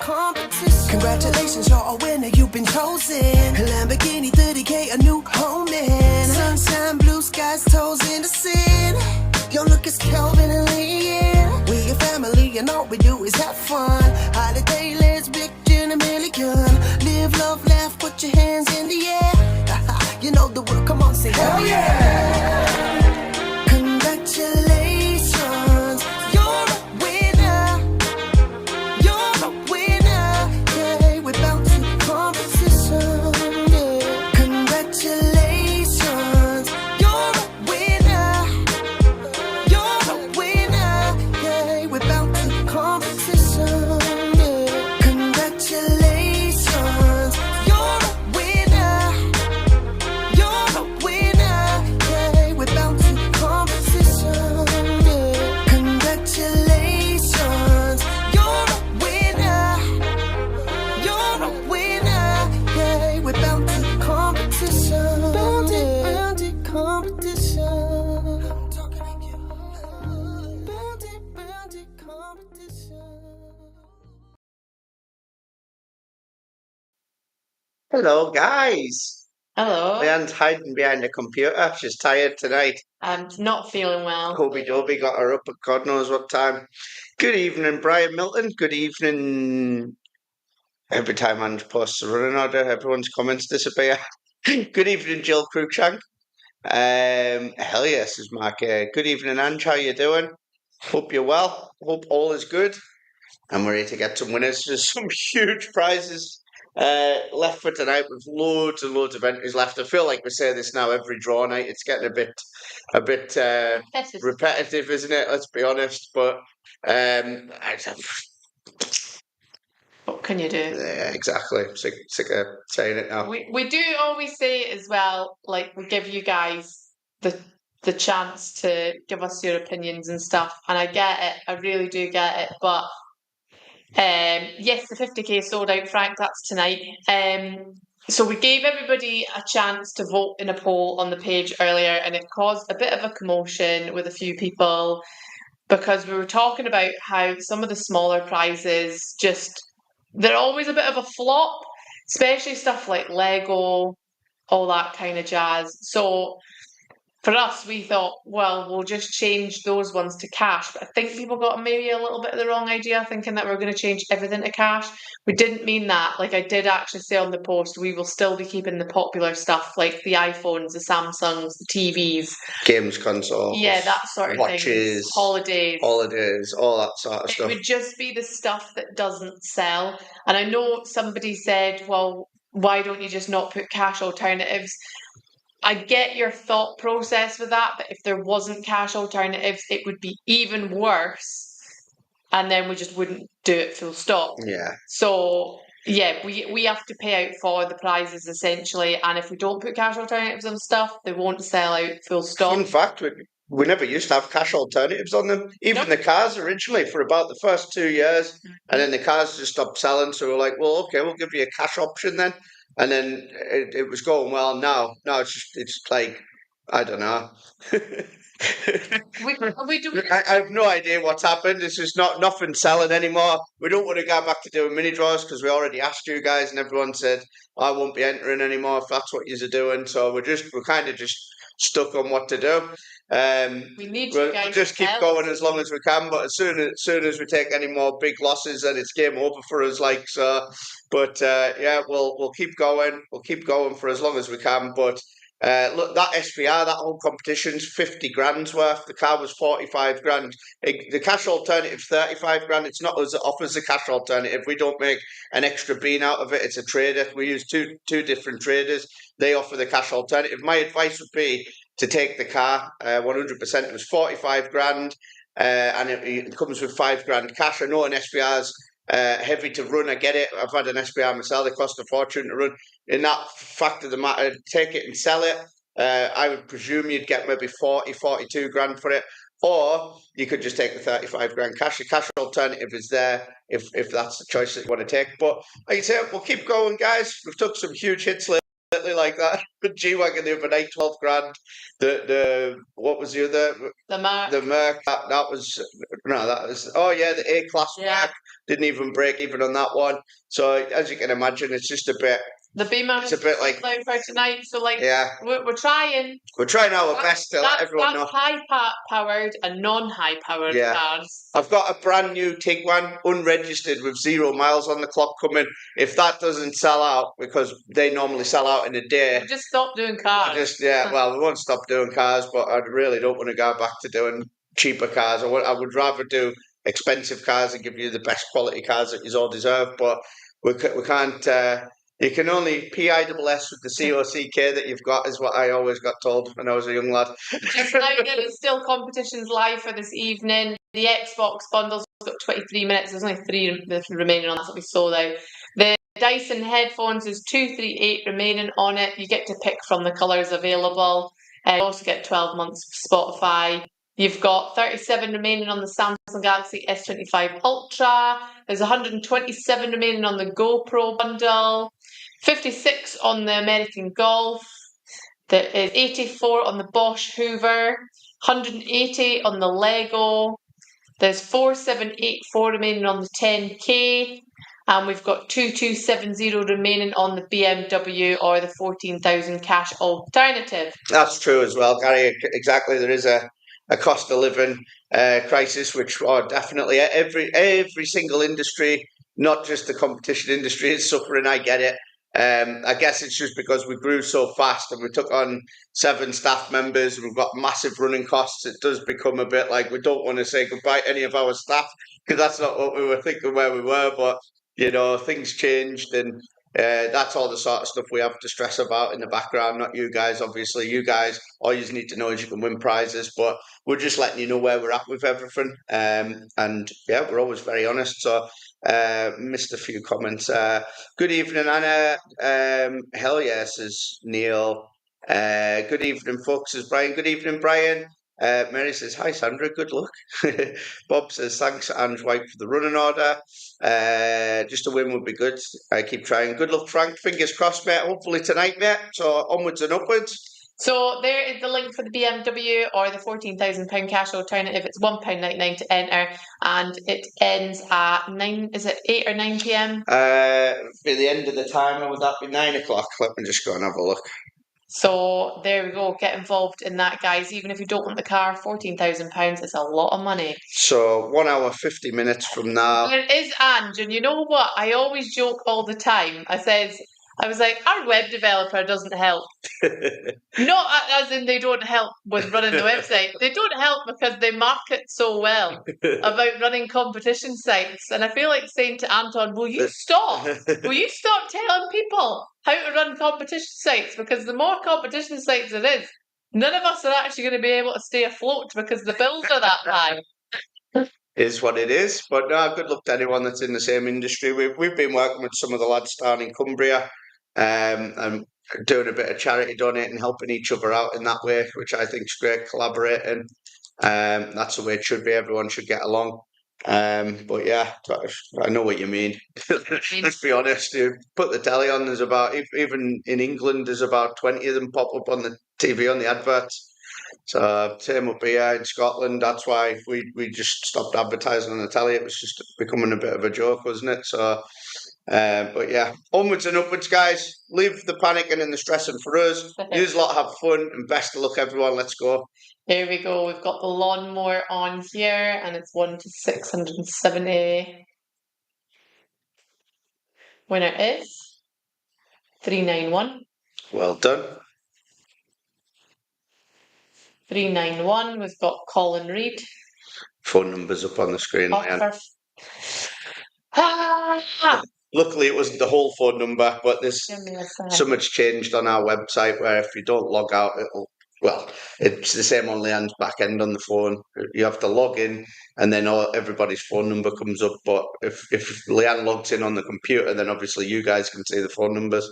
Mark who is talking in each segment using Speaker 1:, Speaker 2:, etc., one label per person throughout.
Speaker 1: competition. Congratulations, you're a winner, you've been chosen. A Lamborghini 30K, a new home in. Sunshine, blue skies, toes in the sin. Your look is Calvin and Leon. We your family and all we do is have fun. Holiday, let's big gin a million. Live, love, laugh, put your hands in the air. You know the word, come on, say hell yeah. Congratulations, you're a winner. You're a winner, yeah. We're bound to competition, yeah. Congratulations, you're a winner. You're a winner, yeah. We're bound to competition, yeah. Congratulations, you're a winner. You're a winner, yeah. We're bound to competition, yeah. Congratulations, you're a winner. You're a winner, yeah. We're bound to competition, bound to competition. I'm talking to you. Bound to competition.
Speaker 2: Hello, guys.
Speaker 3: Hello.
Speaker 2: Leanne's hiding behind the computer. She's tired tonight.
Speaker 3: I'm not feeling well.
Speaker 2: Hobie Dobie got her up at God knows what time. Good evening, Brian Milton. Good evening. Every time Ange posts a running order, everyone's comments disappear. Good evening, Jill Cruikshank. Hell yes, says Mark. Good evening, Ange. How you doing? Hope you're well. Hope all is good. And we're here to get some winners. There's some huge prizes left for tonight with loads and loads of entries left. I feel like we say this now every draw night. It's getting a bit repetitive, isn't it? Let's be honest. But
Speaker 3: What can you do?
Speaker 2: yeah, exactly. Sick of saying it now.
Speaker 3: We do always say it as well, like we give you guys the chance to give us your opinions and stuff, and I get it, I really do get it, but yes, the 50k sold out, Frank, that's tonight. So we gave everybody a chance to vote in a poll on the page earlier, and it caused a bit of a commotion with a few people because we were talking about how some of the smaller prizes they're always a bit of a flop, especially stuff like Lego, all that kind of jazz. So for us, we thought, well, we'll just change those ones to cash. But I think people got maybe a little bit of the wrong idea, thinking that we're going to change everything to cash. We didn't mean that. Like I did actually say on the post, we will still be keeping the popular stuff like the iPhones, the Samsungs, the TVs.
Speaker 2: Games consoles.
Speaker 3: Yeah, that sort of
Speaker 2: watches,
Speaker 3: thing. Holidays,
Speaker 2: all that sort of stuff.
Speaker 3: It would just be the stuff that doesn't sell. And I know somebody said, well, why don't you just not put cash alternatives? I get your thought process with that, but if there wasn't cash alternatives, it would be even worse. And then we just wouldn't do it full stop.
Speaker 2: Yeah.
Speaker 3: So, yeah, we have to pay out for the prizes essentially. And if we don't put cash alternatives on stuff, they won't sell out full stop.
Speaker 2: Fun fact, we never used to have cash alternatives on them. Even the cars originally for about the first 2 years. Mm-hmm. And then the cars just stopped selling. So we're like, well, okay, we'll give you a cash option then. And then it was going well. Now it's like, I don't know. I have no idea what's happened. It's just nothing selling anymore. We don't want to go back to doing mini draws because we already asked you guys and everyone said I won't be entering anymore if that's what you're doing. So we're kind of just stuck on what to do. We'll just keep going as long as we can, but as soon as we take any more big losses, then it's game over for us. Like so, but yeah, we'll keep going. We'll keep going for as long as we can. But look, that SPR, that whole competition's 50 grand's worth. The car was 45 grand. The cash alternative 35 grand. It's not us that offers the cash alternative. We don't make an extra bean out of it. It's a trader. We use two different traders. They offer the cash alternative. My advice would be to take the car 100%. It was 45 grand and it comes with 5 grand cash. I know an SPR's heavy to run. I get it. I've had an SPR myself. They cost a fortune to run. In that fact of the matter, take it and sell it. I would presume you'd get maybe 42 grand for it. Or you could just take the 35 grand cash. The cash alternative is there if that's the choice that you want to take. But like I say, we'll keep going, guys. We've took some huge hits lately like that. The G-Wagon the other night, 12 grand. The what was the other?
Speaker 3: The Merc.
Speaker 2: The Merc. That was the A-Class Merc. Didn't even break even on that one. So as you can imagine, it's just a bit.
Speaker 3: The Beamer
Speaker 2: It's a bit like
Speaker 3: for tonight. So like,
Speaker 2: yeah,
Speaker 3: we're trying.
Speaker 2: we're trying our best to let everyone know.
Speaker 3: That's high-powered and non-high-powered
Speaker 2: Yeah.
Speaker 3: cars.
Speaker 2: I've got a brand new Tiguan, unregistered, with 0 miles on the clock coming. If that doesn't sell out, because they normally sell out in a day,
Speaker 3: We'll just stop doing cars.
Speaker 2: well, we won't stop doing cars, but I really don't want to go back to doing cheaper cars. I would rather do expensive cars and give you the best quality cars that you all deserve. But we can't. You can only PISS with the COCK that you've got, is what I always got told when I was a young lad.
Speaker 3: Just now, there's still competitions live for this evening. The Xbox bundle's got 23 minutes. There's only 3 remaining on. That's what we sold out. The Dyson headphones, there's 238 remaining on it. You get to pick from the colours available. You also get 12 months of Spotify. You've got 37 remaining on the Samsung Galaxy S25 Ultra. There's 127 remaining on the GoPro bundle. 56 on the American Golf. There is 84 on the BOSCH Hoover. 180 on the Lego. There's 4784 remaining on the 10K. And we've got 2270 remaining on the BMW or the 14,000 cash alternative.
Speaker 2: That's true as well, Gary. Exactly. There is a cost of living crisis, which definitely every single industry, not just the competition industry, is suffering. I get it. I guess it's just because we grew so fast and we took on 7 staff members. We've got massive running costs. It does become a bit like we don't want to say goodbye to any of our staff, because that's not what we were thinking where we were. But things changed, and that's all the sort of stuff we have to stress about in the background. Not you guys, obviously. You guys, all you need to know is you can win prizes, but we're just letting you know where we're at with everything. And yeah, we're always very honest. So missed a few comments. Good evening, Anna. Hell yes, says Neil. Good evening, folks, says Brian. Good evening, Brian. Mary says, hi, Sandra, good luck. Bob says, thanks, Ange White, for the running order. Just a win would be good. I keep trying. Good luck, Frank. Fingers crossed, mate. Hopefully tonight, mate. So onwards and upwards.
Speaker 3: So there is the link for the BMW or the £14,000 cash alternative. It's £1.99 to enter, and it ends at 9. Is it 8 or 9 p.m?
Speaker 2: By the end of the timer, would that be 9 o'clock? Let me just go and have a look.
Speaker 3: So there we go. Get involved in that, guys. Even if you don't want the car, £14,000 is a lot of money.
Speaker 2: So 1 hour 50 minutes from now.
Speaker 3: There is Ange, and you know what? I always joke all the time. I was like, our web developer doesn't help. Not as in they don't help with running the website. They don't help because they market so well about running competition sites. And I feel like saying to Anton, will you stop? Will you stop telling people how to run competition sites? Because the more competition sites there is, none of us are actually going to be able to stay afloat because the bills are that high.
Speaker 2: Is what it is. But no, good luck to anyone that's in the same industry. We've been working with some of the lads down in Cumbria, and doing a bit of charity donating, helping each other out in that way, which I think is great, collaborating. That's the way it should be. Everyone should get along. But yeah, I know what you mean. Let's be honest. You put the telly on, there's about, even in England, there's about 20 of them pop up on the TV, on the adverts. So same up here in Scotland. That's why we just stopped advertising on the telly. It was just becoming a bit of a joke, wasn't it? So but yeah, onwards and upwards, guys. Leave the panicking and the stressing for us. Use a lot, have fun, and best of luck, everyone. Let's go.
Speaker 3: Here we go. We've got the lawnmower on here, and it's 1 to 670. Winner is 391.
Speaker 2: Well done.
Speaker 3: 391. We've got Colin Reid.
Speaker 2: Phone numbers up on the screen.
Speaker 3: Ah!
Speaker 2: Luckily, it wasn't the whole phone number, but there's so much changed on our website where if you don't log out, it's the same on Leanne's back end on the phone. You have to log in, and then everybody's phone number comes up. But if Leanne logs in on the computer, then obviously you guys can see the phone numbers.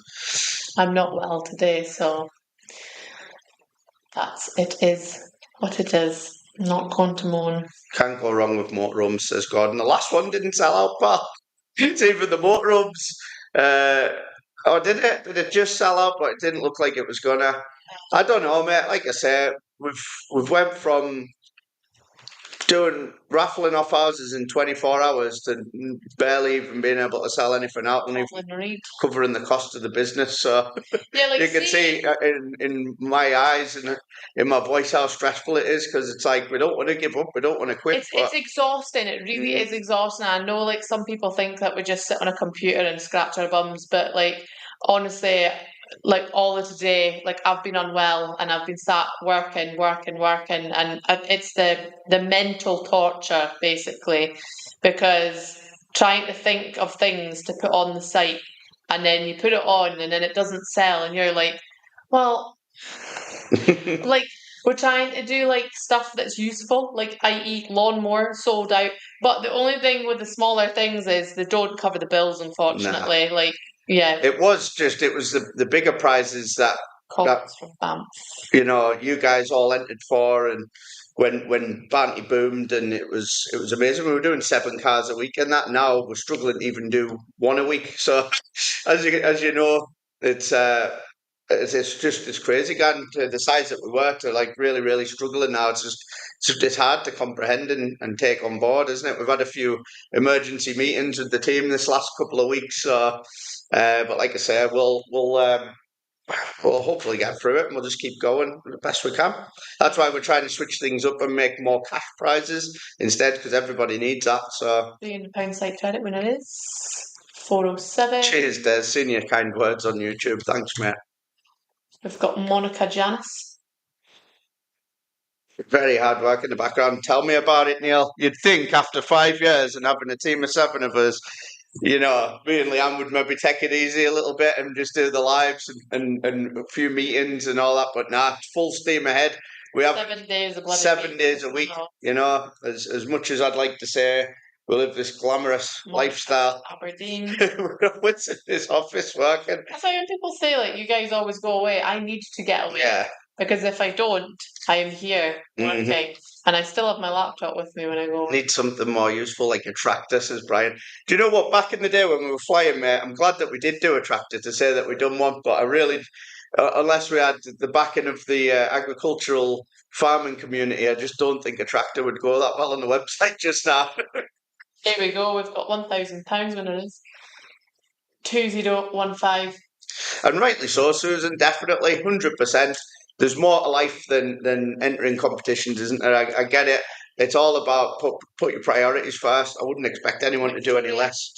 Speaker 3: I'm not well today, so it is what it is. Not going to moan.
Speaker 2: Can't go wrong with motorhomes, says Gordon. The last one didn't sell out, pal. It's even the motorhomes. Did it? Did it just sell out? But it didn't look like it was gonna. I don't know, mate. Like I said, we've went from raffling off houses in 24 hours to barely even being able to sell anything out and even covering the cost of the business. So
Speaker 3: Yeah, like
Speaker 2: you can see in my eyes and in my voice how stressful it is, because it's like we don't want to give up, we don't want to quit.
Speaker 3: It's exhausting. It really is exhausting. I know, like, some people think that we just sit on a computer and scratch our bums, but like, honestly, like, all of today, like, I've been unwell and I've been sat working, and it's the mental torture, basically, because trying to think of things to put on the site, and then you put it on and then it doesn't sell, and you're like, well, like, we're trying to do like stuff that's useful, like, i.e. lawnmower sold out. But the only thing with the smaller things is they don't cover the bills, unfortunately. Like, yeah.
Speaker 2: It was the bigger prizes that
Speaker 3: From Banff.
Speaker 2: you guys all entered for, and when Banty boomed, and it was amazing. We were doing 7 cars a week, and that now we're struggling to even do 1 a week. So as you know, it's crazy, again, to the size that we were, to like really, really struggling now. It's hard to comprehend and take on board, isn't it? We've had a few emergency meetings with the team this last couple of weeks, so but like I say, we'll hopefully get through it, and we'll just keep going the best we can. That's why we're trying to switch things up and make more cash prizes instead, because everybody needs that. So
Speaker 3: £300 site credit when it is 407.
Speaker 2: Cheers, Des. Seeing your kind words on YouTube. Thanks, mate.
Speaker 3: We've got Monica Janice.
Speaker 2: Very hard work in the background. Tell me about it, Neil. You'd think after 5 years and having a team of 7 of us, me and Leanne would maybe take it easy a little bit and just do the lives and a few meetings and all that. But nah, full steam ahead. We have
Speaker 3: 7 days of
Speaker 2: 7 days a week. As much as I'd like to say we live this glamorous lifestyle,
Speaker 3: Aberdeen.
Speaker 2: we're always in this office working.
Speaker 3: That's why when people say, like, you guys always go away, I need to get away.
Speaker 2: Yeah.
Speaker 3: Because if I don't, I am here working, and I still have my laptop with me when I go.
Speaker 2: Need something more useful, like a tractor, says Brian. Do you know what? Back in the day when we were flying, mate, I'm glad that we did do a tractor, to say that we done one. But I really, unless we had the backing of the agricultural farming community, I just don't think a tractor would go that well on the website just now.
Speaker 3: Here we go. We've got £1,000 winners. 2015.
Speaker 2: And rightly so, Susan. Definitely, 100%. There's more to life than entering competitions, isn't there? I get it. It's all about put your priorities first. I wouldn't expect anyone to do any less.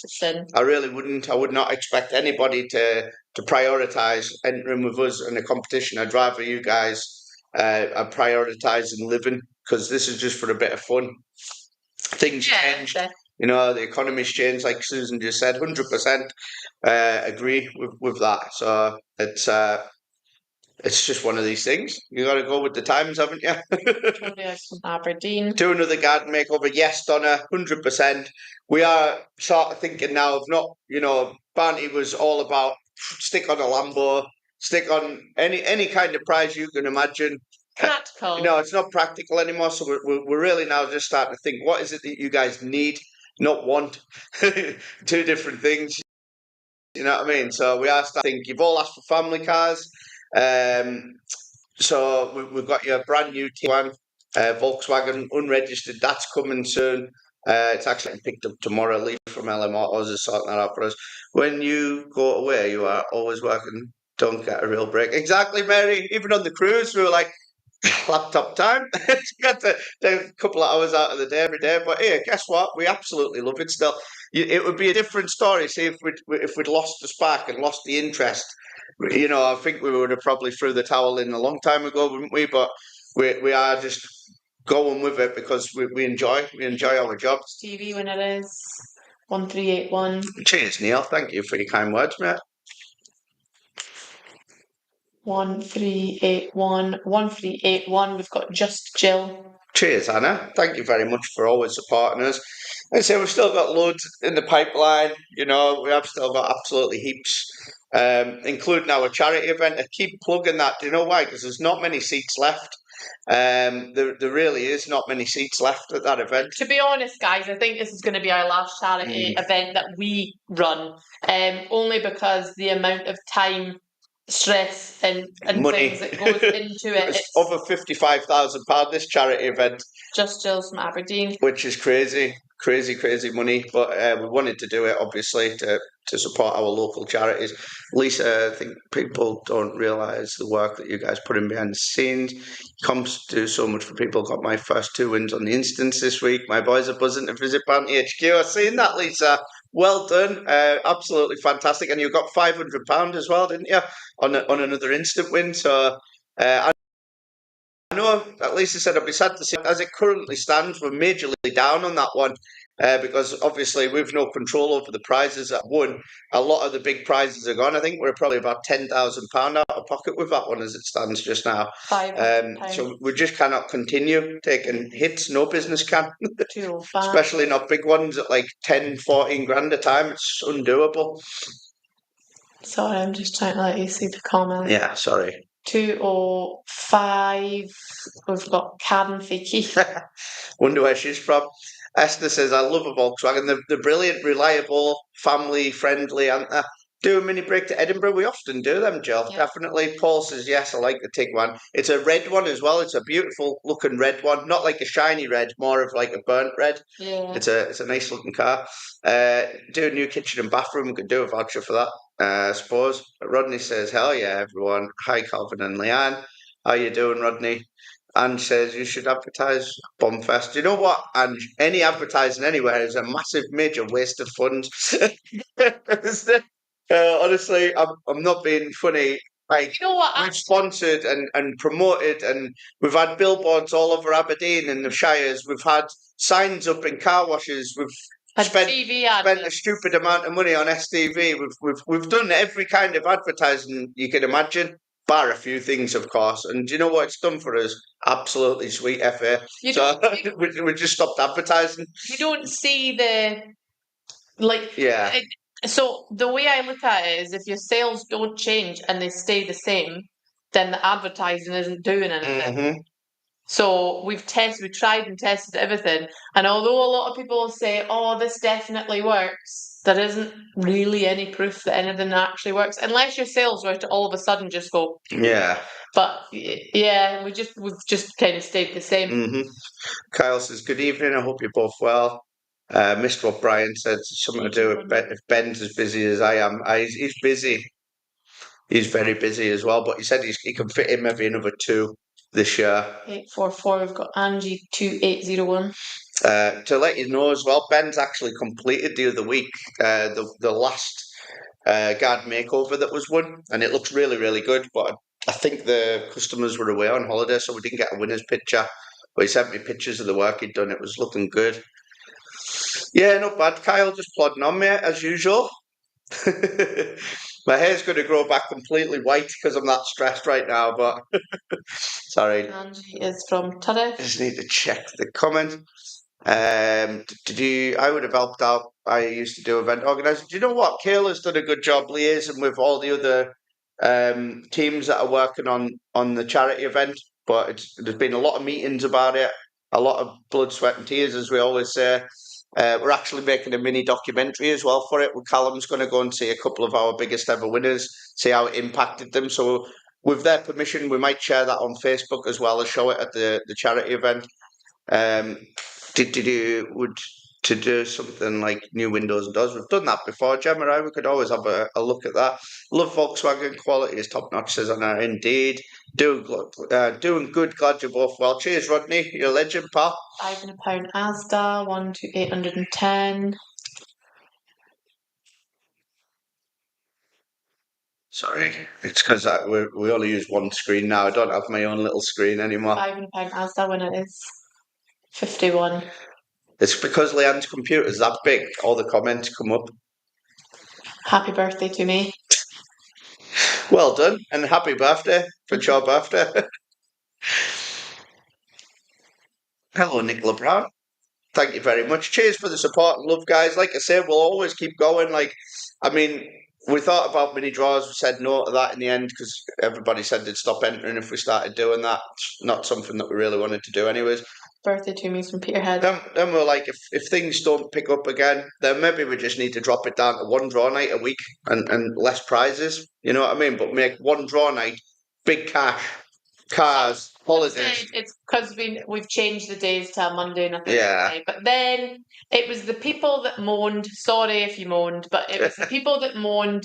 Speaker 2: I really wouldn't. I would not expect anybody to prioritise entering with us in a competition. I'd rather you guys are prioritising living, because this is just for a bit of fun. Things change. The economy's changed, like Susan just said. 100% agree with that. So it's just one of these things. You got to go with the times, haven't you?
Speaker 3: From Aberdeen.
Speaker 2: Do another garden makeover. Yes, Donna, 100%. We are sort of thinking now of not, Barney was all about stick on a Lambo, stick on any kind of prize you can imagine.
Speaker 3: Practical.
Speaker 2: It's not practical anymore. So we're really now just starting to think, what is it that you guys need, not want? 2 different things. You know what I mean? So we are starting to think, you've all asked for family cars. So we've got your brand new T1 Volkswagen unregistered. That's coming soon. It's actually getting picked up tomorrow. Lee from LM Autos is sorting that out for us. When you go away, you are always working. Don't get a real break. Exactly, Mary. Even on the cruise, we were like, laptop time. Got to take a couple of hours out of the day every day. But hey, guess what? We absolutely love it still. It would be a different story. See, if we'd lost the spark and lost the interest. I think we would have probably threw the towel in a long time ago, wouldn't we? But we are just going with it because we enjoy our job.
Speaker 3: TV when it is 1381.
Speaker 2: Cheers, Neil. Thank you for your kind words, mate.
Speaker 3: 1381. We've got Just Jill.
Speaker 2: Cheers, Anna. Thank you very much for always supporting us. I say we've still got loads in the pipeline. We have still got absolutely heaps, including our charity event. I keep plugging that. Do you know why? Because there's not many seats left. There really is not many seats left at that event.
Speaker 3: To be honest, guys, I think this is going to be our last charity event that we run, only because the amount of time stress and
Speaker 2: money
Speaker 3: things that goes into it.
Speaker 2: It's over £55,000 this charity event.
Speaker 3: Just Jill's from Aberdeen.
Speaker 2: Which is crazy money. But we wanted to do it, obviously, to support our local charities. Lisa, I think people don't realise the work that you guys put in behind the scenes. Comps do so much for people. Got my first 2 wins on the instance this week. My boys are buzzing to visit Bounty HQ. I've seen that, Lisa. Well done. Absolutely fantastic. And you got £500 as well, didn't you? On another instant win. So I know at least I said I'd be sad to see as it currently stands, we're majorly down on that one because obviously we've no control over the prizes that won. A lot of the big prizes are gone. I think we're probably about £10,000 out of pocket with that one as it stands just now.
Speaker 3: £500.
Speaker 2: So we just cannot continue taking hits. No business can.
Speaker 3: 205.
Speaker 2: Especially not big ones at like 10, 14 grand a time. It's undoable.
Speaker 3: Sorry, I'm just trying to let you see the comment.
Speaker 2: Yeah, sorry.
Speaker 3: 205. We've got Karen Fakey.
Speaker 2: Wonder where she's from. Esther says, I love a Volkswagen. They're brilliant, reliable, family friendly, aren't they? Do a mini break to Edinburgh. We often do them, Jill.
Speaker 3: Yeah.
Speaker 2: Definitely. Paul says, yes, I like the Tiguan. It's a red one as well. It's a beautiful looking red one. Not like a shiny red, more of like a burnt red.
Speaker 3: Yeah.
Speaker 2: It's a nice looking car. Do a new kitchen and bathroom. We could do a voucher for that, I suppose. Rodney says, hell yeah, everyone. Hi, Calvin and Leanne. How you doing, Rodney? Ange says you should advertise Bombfest. You know what, Ange? Any advertising anywhere is a massive, major waste of funds. Honestly, I'm not being funny. Like,
Speaker 3: You know what?
Speaker 2: we've sponsored and promoted, and we've had billboards all over Aberdeen and the Shires. We've had signs up in car washes. We've spent a stupid amount of money on STV. We've done every kind of advertising you can imagine, bar a few things, of course. And do you know what it's done for us? Absolutely sweet FA. We just stopped advertising.
Speaker 3: You don't see the
Speaker 2: Yeah.
Speaker 3: So the way I look at it is, if your sales don't change and they stay the same, then the advertising isn't doing anything.
Speaker 2: Mm-hmm.
Speaker 3: So we tried and tested everything, and although a lot of people say, "Oh, this definitely works," there isn't really any proof that anything actually works, unless your sales were to all of a sudden just go.
Speaker 2: Yeah.
Speaker 3: But yeah, we've just kind of stayed the same.
Speaker 2: Mm-hmm. Kyle says, "Good evening. I hope you're both well." Missed what Brian said. Something to do with if Ben's as busy as I am. He's busy. He's very busy as well. But he said he can fit in maybe another 2 this year.
Speaker 3: 844. We've got Angie 2801.
Speaker 2: To let you know as well, Ben's actually completed the other week the last guard makeover that was won, and it looks really, really good. But I think the customers were away on holiday, so we didn't get a winner's picture. But he sent me pictures of the work he'd done. It was looking good. Yeah, not bad. Kyle, just plodding on, mate, as usual. My hair's going to grow back completely white because I'm that stressed right now, but sorry.
Speaker 3: Angie is from Turriff.
Speaker 2: Just need to check the comment. I would have helped out. I used to do event organising. Do you know what? Kayla's done a good job liaising with all the other teams that are working on the charity event, but there's been a lot of meetings about it, a lot of blood, sweat and tears, as we always say. We're actually making a mini documentary as well for it. Callum's going to go and see a couple of our biggest ever winners, see how it impacted them. So with their permission, we might share that on Facebook as well as show it at the charity event. To do something like new windows and doors. We've done that before, Gemma, right? We could always have a look at that. Love Volkswagen, quality is top notch, says on our Indeed. Doing good, glad you're both well. Cheers, Rodney, you're a legend, pal.
Speaker 3: £500 Asda, 1 to 810.
Speaker 2: Sorry, it's because we only use one screen now. I don't have my own little screen anymore.
Speaker 3: £500 Asda when it is 51.
Speaker 2: It's because Leanne's computer's that big, all the comments come up.
Speaker 3: Happy birthday to me.
Speaker 2: Well done, and happy birthday for your birthday. Hello, Nicola Brown. Thank you very much. Cheers for the support and love, guys. Like I say, we'll always keep going. We thought about mini draws. We said no to that in the end because everybody said they'd stop entering if we started doing that. It's not something that we really wanted to do anyways.
Speaker 3: birthday to me from Peterhead.
Speaker 2: Then we're like, if things don't pick up again, then maybe we just need to drop it down to one draw night a week and less prizes. You know what I mean? But make one draw night, big cash, cars, holidays.
Speaker 3: It's because we've changed the days to a Monday and a Thursday.
Speaker 2: Yeah.
Speaker 3: But then it was the people that moaned. Sorry if you moaned, but it was the people that moaned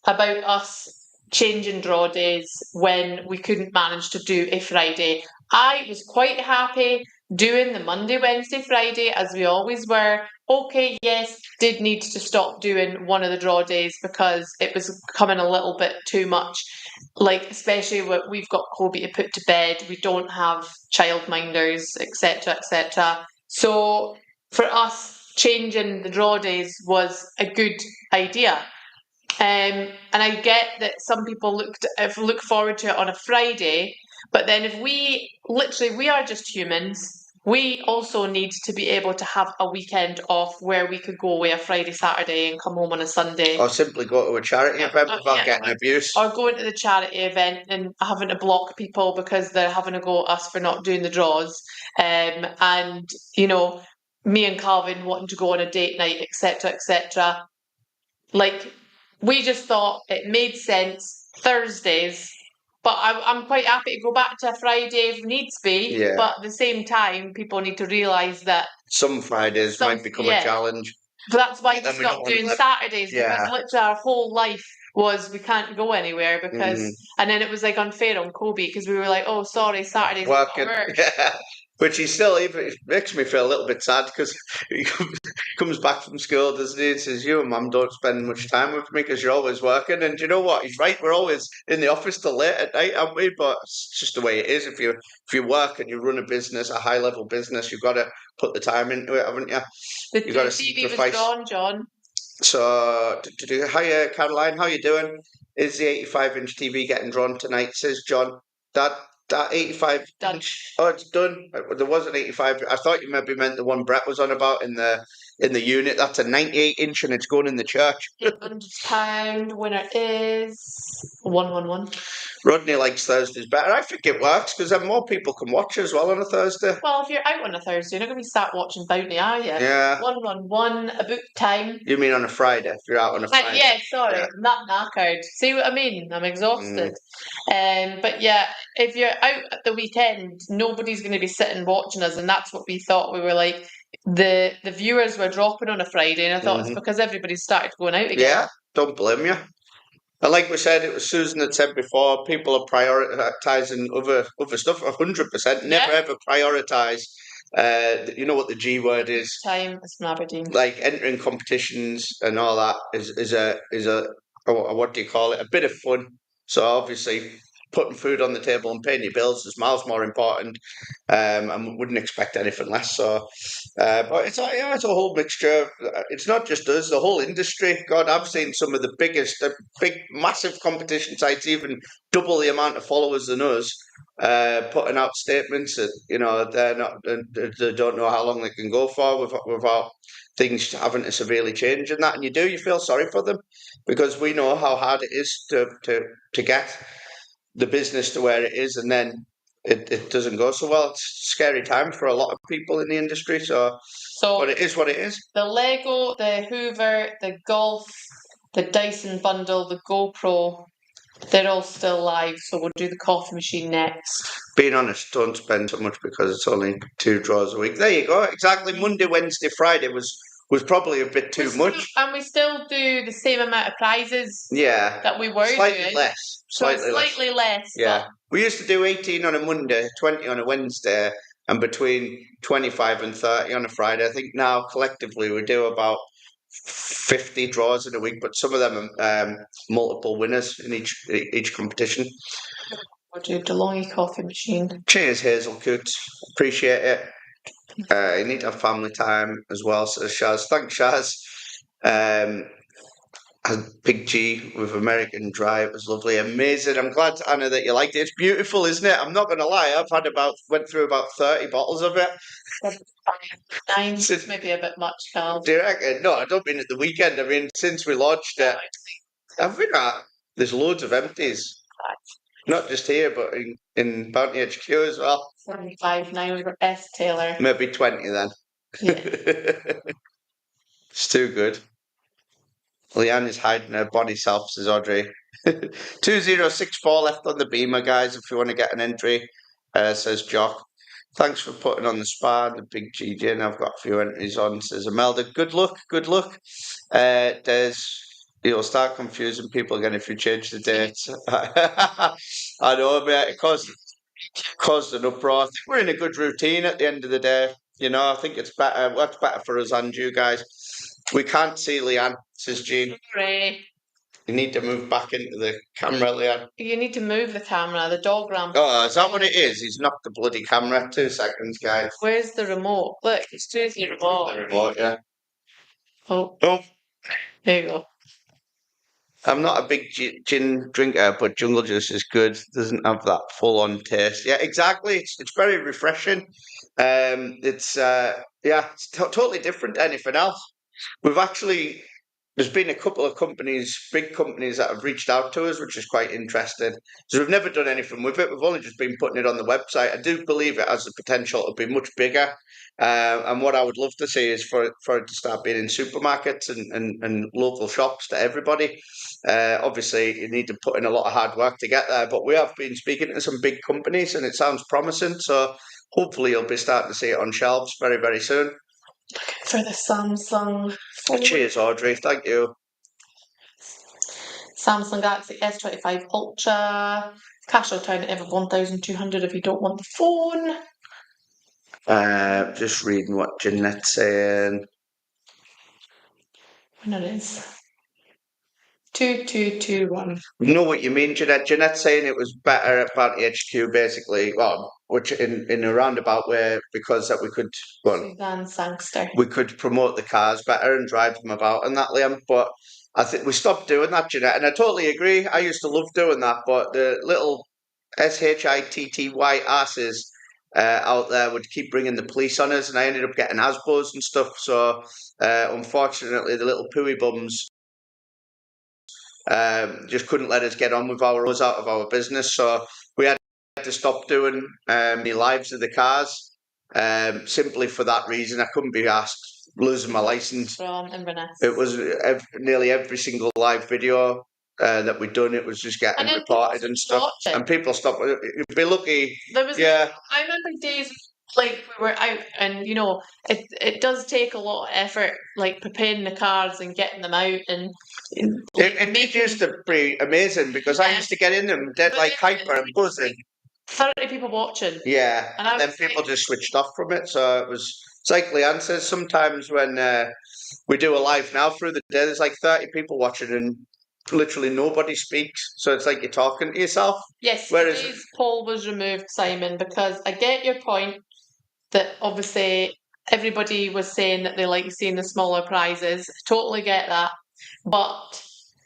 Speaker 3: about us changing draw days when we couldn't manage to do a Friday. I was quite happy doing the Monday, Wednesday, Friday as we always were. Okay, yes, did need to stop doing one of the draw days because it was becoming a little bit too much. Like, especially when we've got Kobe to put to bed, we don't have childminders, etc., etc. So for us, changing the draw days was a good idea. And I get that some people look forward to it on a Friday, but then if we are just humans. We also need to be able to have a weekend off where we could go away a Friday, Saturday and come home on a Sunday.
Speaker 2: Or simply go to a charity event without getting abuse.
Speaker 3: Or going to the charity event and having to block people because they're having to go at us for not doing the draws. And, you know, me and Calvin wanting to go on a date night, etc., etc. Like, we just thought it made sense Thursdays. But I'm quite happy to go back to a Friday if needs be.
Speaker 2: Yeah.
Speaker 3: But at the same time, people need to realise that
Speaker 2: some Fridays might become a challenge.
Speaker 3: But that's why we stopped doing Saturdays, because literally our whole life was we can't go anywhere because, and then it was like unfair on Kobe because we were like, oh, sorry, Saturday's
Speaker 2: working.
Speaker 3: Not work.
Speaker 2: Yeah. Which he still, it makes me feel a little bit sad because he comes back from school, doesn't he, and says, you and Mum don't spend much time with me because you're always working. And you know what? He's right. We're always in the office till late at night, aren't we? But it's just the way it is. If you work and you run a business, a high-level business, you've got to put the time into it, haven't you?
Speaker 3: You've got to sacrifice. Was drawn, John.
Speaker 2: So, hiya, Caroline, how you doing? Is the 85-inch TV getting drawn tonight? Says John. That 85-inch. Oh, it's done. There was an 85. I thought you maybe meant the one Brett was on about in the unit. That's a 98-inch and it's going in the church.
Speaker 3: £800 winner is 111.
Speaker 2: Rodney likes Thursdays better. I think it works because then more people can watch as well on a Thursday.
Speaker 3: Well, if you're out on a Thursday, you're not going to be sat watching Bounty, are you?
Speaker 2: Yeah.
Speaker 3: 111, a book time.
Speaker 2: You mean on a Friday? If you're out on a Friday?
Speaker 3: Yeah, sorry. Yeah. I'm not knackered. See what I mean? I'm exhausted. But yeah, if you're out at the weekend, nobody's going to be sitting watching us, and that's what we thought. We were like, the viewers were dropping on a Friday, and I thought it's because everybody started going out again.
Speaker 2: Yeah, don't blame you. And like we said, it was Susan had said before, people are prioritising other stuff 100%. Never ever prioritise, you know what the G word is?
Speaker 3: Time is Aberdeen. Like
Speaker 2: entering competitions and all that is a what do you call it? A bit of fun. So obviously putting food on the table and paying your bills is miles more important, and wouldn't expect anything less. So, but it's a whole mixture. It's not just us; the whole industry. God, I've seen some of the big, massive competition sites, even double the amount of followers than us, putting out statements that they don't know how long they can go for without things having to severely change and that. And you feel sorry for them because we know how hard it is to get the business to where it is, and then it doesn't go so well. It's a scary time for a lot of people in the industry. So but it is what it is.
Speaker 3: The Lego, the Hoover, the Golf, the Dyson Bundle, the GoPro, they're all still live. So we'll do the coffee machine next.
Speaker 2: Being honest, don't spend so much because it's only 2 draws a week. There you go. Exactly. Monday, Wednesday, Friday was probably a bit too much. And
Speaker 3: we still do the same amount of prizes that we were
Speaker 2: slightly
Speaker 3: doing.
Speaker 2: Less.
Speaker 3: Slightly less.
Speaker 2: Yeah. We used to do 18 on a Monday, 20 on a Wednesday, and between 25 and 30 on a Friday. I think now collectively we do about 50 draws in a week, but some of them are multiple winners in each competition.
Speaker 3: We'll do DeLonghi coffee machine.
Speaker 2: Cheers, Hazel Coots. Appreciate it. You need to have family time as well, says Shaz. Thanks, Shaz. Big G with American Drive was lovely, amazing. I'm glad, Anna, that you liked it. It's beautiful, isn't it? I'm not going to lie. Went through about 30 bottles of it.
Speaker 3: 9, maybe a bit much, Carl.
Speaker 2: Do you reckon? No, I don't mean at the weekend. I mean since we launched it. Have we not? There's loads of empties. Not just here, but in Bounty HQ as well.
Speaker 3: 75 now. We've got S Taylor.
Speaker 2: Maybe 20 then.
Speaker 3: Yeah.
Speaker 2: It's too good. Leanne is hiding her body self, says Audrey. 2064 left on the beamer, guys, if you want to get an entry, says Jock. Thanks for putting on the spa, the big GJ, and I've got a few entries on, says Imelda. Good luck, good luck. You'll start confusing people again if you change the date. I know, mate, it caused an uproar. I think we're in a good routine at the end of the day. You know, I think it's better. What's better for us and you guys? We can't see Leanne, says Jean.
Speaker 3: Right.
Speaker 2: You need to move back into the camera, Leanne.
Speaker 3: You need to move the camera. The dog ramp.
Speaker 2: Oh, is that what it is? He's knocked the bloody camera. 2 seconds, guys.
Speaker 3: Where's the remote? Look, it's through the remote.
Speaker 2: The remote, yeah.
Speaker 3: Oh,
Speaker 2: Oh,
Speaker 3: there you go.
Speaker 2: I'm not a big gin drinker, but jungle juice is good. Doesn't have that full-on taste. Yeah, exactly. It's very refreshing. It's totally different to anything else. There's been a couple of big companies that have reached out to us, which is quite interesting. So we've never done anything with it. We've only just been putting it on the website. I do believe it has the potential to be much bigger. And what I would love to see is for it to start being in supermarkets and local shops to everybody. Obviously, you need to put in a lot of hard work to get there, but we have been speaking to some big companies and it sounds promising. So hopefully you'll be starting to see it on shelves very, very soon.
Speaker 3: For the Samsung.
Speaker 2: Cheers, Audrey. Thank you.
Speaker 3: Samsung Galaxy S25 Ultra. Cash alternative of 1,200 if you don't want the phone.
Speaker 2: Just reading what Jeanette's saying.
Speaker 3: When it is. 2221.
Speaker 2: You know what you mean, Jeanette? Jeanette's saying it was better at Bounty HQ, basically. Well, which in a roundabout way, because that we could
Speaker 3: Suzanne Sangster.
Speaker 2: we could promote the cars better and drive them about and that, Liam. But I think we stopped doing that, Jeanette, and I totally agree. I used to love doing that, but the little SHITTY asses out there would keep bringing the police on us, and I ended up getting ASBOs and stuff. So unfortunately, the little pooey bums just couldn't let us get on with us out of our business. So we had to stop doing the lives of the cars simply for that reason. I couldn't be asked losing my license.
Speaker 3: From Inverness.
Speaker 2: It was nearly every single live video that we'd done. It was just getting reported and stuff,
Speaker 3: watching.
Speaker 2: and people stopped. You'd be lucky.
Speaker 3: There was
Speaker 2: Yeah.
Speaker 3: I remember days like we were out, and you know it does take a lot of effort, like preparing the cars and getting them out, and
Speaker 2: It used to be amazing because I
Speaker 3: Yeah.
Speaker 2: used to get in them dead like hyper and buzzing.
Speaker 3: 30 people watching.
Speaker 2: Yeah,
Speaker 3: And I
Speaker 2: then
Speaker 3: was
Speaker 2: people
Speaker 3: like-
Speaker 2: just switched off from it. So it's like Leanne says, sometimes when we do a live now through the day, there's like 30 people watching and literally nobody speaks. So it's like you're talking to yourself.
Speaker 3: Yes,
Speaker 2: Whereas-
Speaker 3: today's poll was removed, Simon, because I get your point that obviously everybody was saying that they like seeing the smaller prizes. Totally get that. But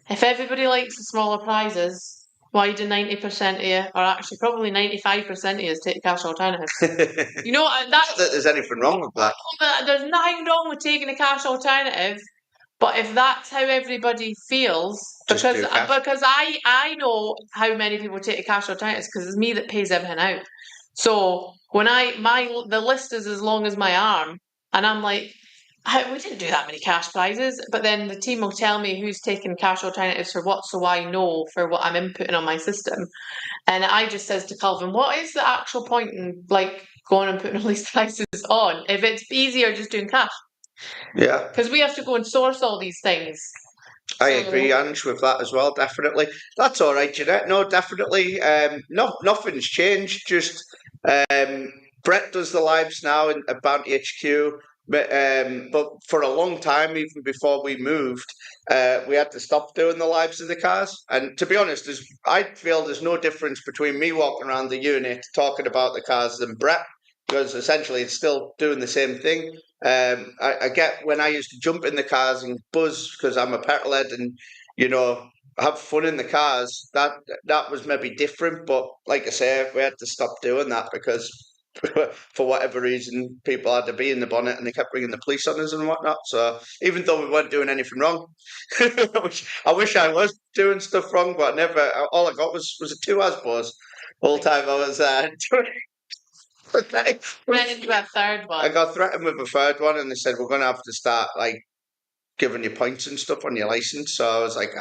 Speaker 3: if everybody likes the smaller prizes, why do 90% of you, or actually probably 95% of you, take cash alternatives? You know,
Speaker 2: Not
Speaker 3: that's
Speaker 2: that there's anything wrong with that.
Speaker 3: there's nothing wrong with taking a cash alternative, but if that's how everybody feels,
Speaker 2: Just
Speaker 3: because
Speaker 2: do cash.
Speaker 3: I know how many people take a cash alternatives because it's me that pays everything out. So when the list is as long as my arm, and I'm like, we didn't do that many cash prizes, but then the team will tell me who's taking cash alternatives for what, so I know for what I'm inputting on my system. And I just says to Calvin, what is the actual point in like going and putting all these prices on if it's easier just doing cash?
Speaker 2: Yeah,
Speaker 3: Because we have to go and source all these things.
Speaker 2: I
Speaker 3: So-
Speaker 2: agree, Ange, with that as well. Definitely, that's all right, Jeanette. No, definitely. Nothing's changed. Just Brett does the lives now at Bounty HQ. But for a long time, even before we moved, we had to stop doing the lives of the cars. And to be honest, I feel there's no difference between me walking around the unit talking about the cars and Brett, because essentially it's still doing the same thing. I get when I used to jump in the cars and buzz because I'm a petrol head and, you know, have fun in the cars. That was maybe different, but like I say, we had to stop doing that because for whatever reason, people had to be in the bonnet and they kept bringing the police on us and whatnot. So even though we weren't doing anything wrong, I wish I was doing stuff wrong, but I never. All I got was a 2 Asbos. All the time I was
Speaker 3: Threatened with a third one.
Speaker 2: I got threatened with a third one, and they said we're going to have to start like giving you points and stuff on your license. So I was like,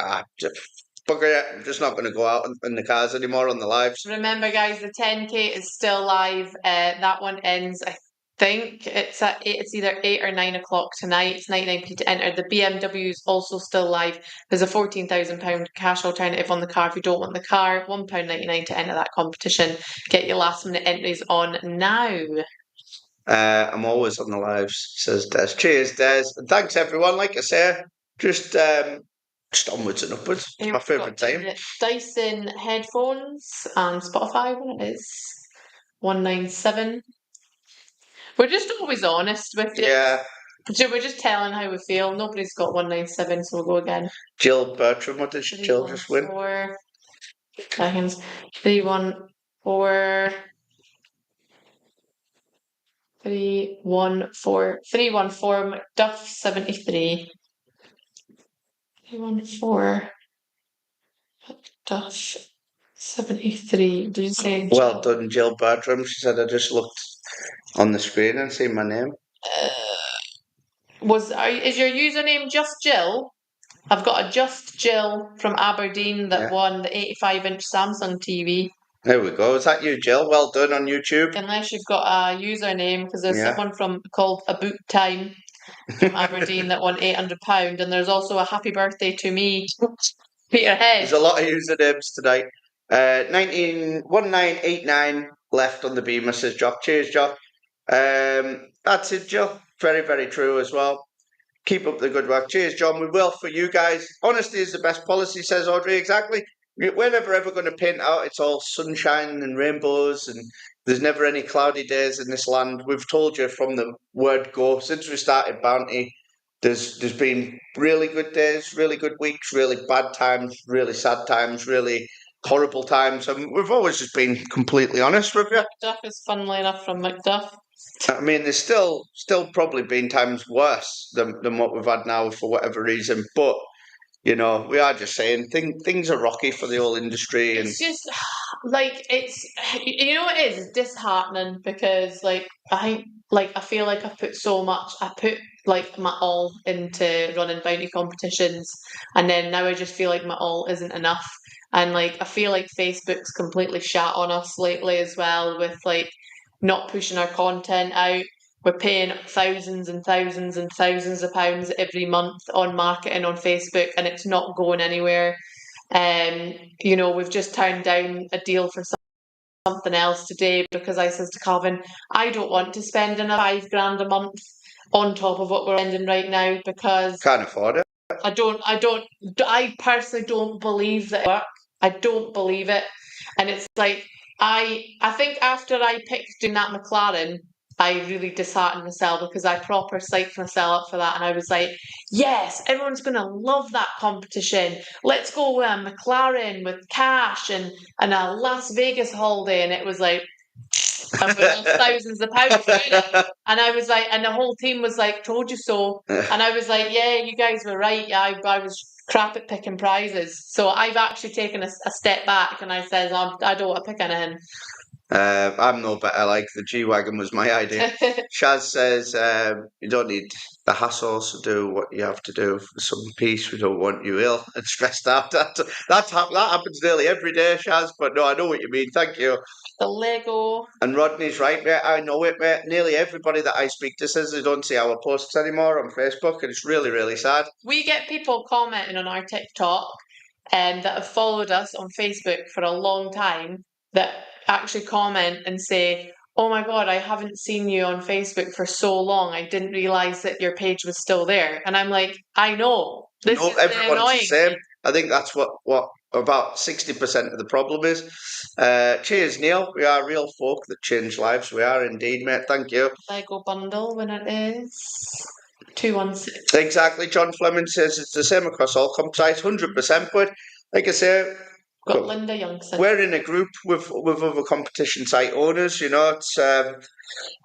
Speaker 2: bugger it, I'm just not going to go out in the cars anymore on the lives.
Speaker 3: Remember, guys, the 10K is still live. That one ends, I think it's either 8 or 9 o'clock tonight. It's 99p to enter. The BMW is also still live. There's a £14,000 cash alternative on the car if you don't want the car. £1.99 to enter that competition. Get your last minute entries on now.
Speaker 2: I'm always on the lives, says Des. Cheers, Des. And thanks, everyone. Like I say, just onwards and upwards. It's my favourite time.
Speaker 3: Dyson headphones and Spotify, what it is. 197. We're just always honest with you.
Speaker 2: Yeah.
Speaker 3: We're just telling how we feel. Nobody's got 197, so we'll go again.
Speaker 2: Jill Bertram, what did Jill just win?
Speaker 3: 4 seconds. 314. 314 McDuff 73. 314 McDuff 73. Did you say?
Speaker 2: Well done, Jill Bertram. She said I just looked on the screen and seen my name.
Speaker 3: Is your username just Jill? I've got a Just Jill from Aberdeen that won the 85-inch Samsung TV.
Speaker 2: There we go. Is that you, Jill? Well done on YouTube.
Speaker 3: Unless you've got a username, because there's someone called A Boot Time from Aberdeen that won £800, and there's also a happy birthday to me, Peterhead.
Speaker 2: There's a lot of usernames tonight. 1989 left on the beamer, says Jock. Cheers, Jock. That's it, Jill. Very, very true as well. Keep up the good work. Cheers, John. We will for you guys. Honesty is the best policy, says Audrey. Exactly. We're never ever going to paint out it's all sunshine and rainbows and there's never any cloudy days in this land. We've told you from the word go, since we started Bounty, there's been really good days, really good weeks, really bad times, really sad times, really horrible times. And we've always just been completely honest with you.
Speaker 3: Macduff is funnily enough from Macduff.
Speaker 2: I mean, there's still probably been times worse than what we've had now for whatever reason. But, you know, we are just saying things are rocky for the whole industry. And
Speaker 3: it's just, like, you know what it is? It's disheartening because, like, I feel like I put like my all into running bounty competitions, and then now I just feel like my all isn't enough. And, like, I feel like Facebook's completely shat on us lately as well with, like, not pushing our content out. We're paying thousands and thousands and thousands of pounds every month on marketing on Facebook, and it's not going anywhere. You know, we've just turned down a deal for something else today because I says to Calvin, I don't want to spend another £5,000 a month on top of what we're spending right now because
Speaker 2: can't afford it.
Speaker 3: I personally don't believe that it works. I don't believe it. And it's like, I think after I picked doing that McLaren, I really disheartened myself because I proper psyched myself up for that. And I was like, yes, everyone's going to love that competition. Let's go with a McLaren with cash and a Las Vegas holiday. And it was like, and we lost thousands of pounds doing it. And I was like, and the whole team was like, told you so. And I was like, yeah, you guys were right. Yeah, I was crap at picking prizes. So I've actually taken a step back and I said, I don't want to pick anything.
Speaker 2: I'm no better. Like the G-Wagon was my idea. Shaz says, you don't need the hassle, so do what you have to do for some peace. We don't want you ill and stressed out. That happens nearly every day, Shaz. But no, I know what you mean. Thank you.
Speaker 3: The Lego.
Speaker 2: And Rodney's right, mate. I know it, mate. Nearly everybody that I speak to says they don't see our posts anymore on Facebook, and it's really, really sad.
Speaker 3: We get people commenting on our TikTok that have followed us on Facebook for a long time that actually comment and say, oh my God, I haven't seen you on Facebook for so long. I didn't realise that your page was still there. And I'm like, I know. This is
Speaker 2: everyone's
Speaker 3: annoying.
Speaker 2: The same. I think that's what about 60% of the problem is. Cheers, Neil. We are real folk that change lives. We are indeed, mate. Thank you.
Speaker 3: Lego bundle when it is 216.
Speaker 2: Exactly. John Fleming says it's the same across all comp sites, 100%. But like I say,
Speaker 3: Got
Speaker 2: Cool.
Speaker 3: Linda Youngson.
Speaker 2: We're in a group with other competition site owners. You know, it's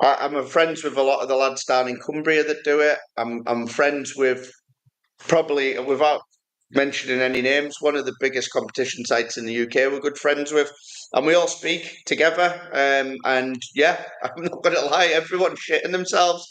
Speaker 2: I'm friends with a lot of the lads down in Cumbria that do it. I'm friends with, probably without mentioning any names, one of the biggest competition sites in the UK we're good friends with, and we all speak together. And yeah, I'm not going to lie, everyone's shitting themselves.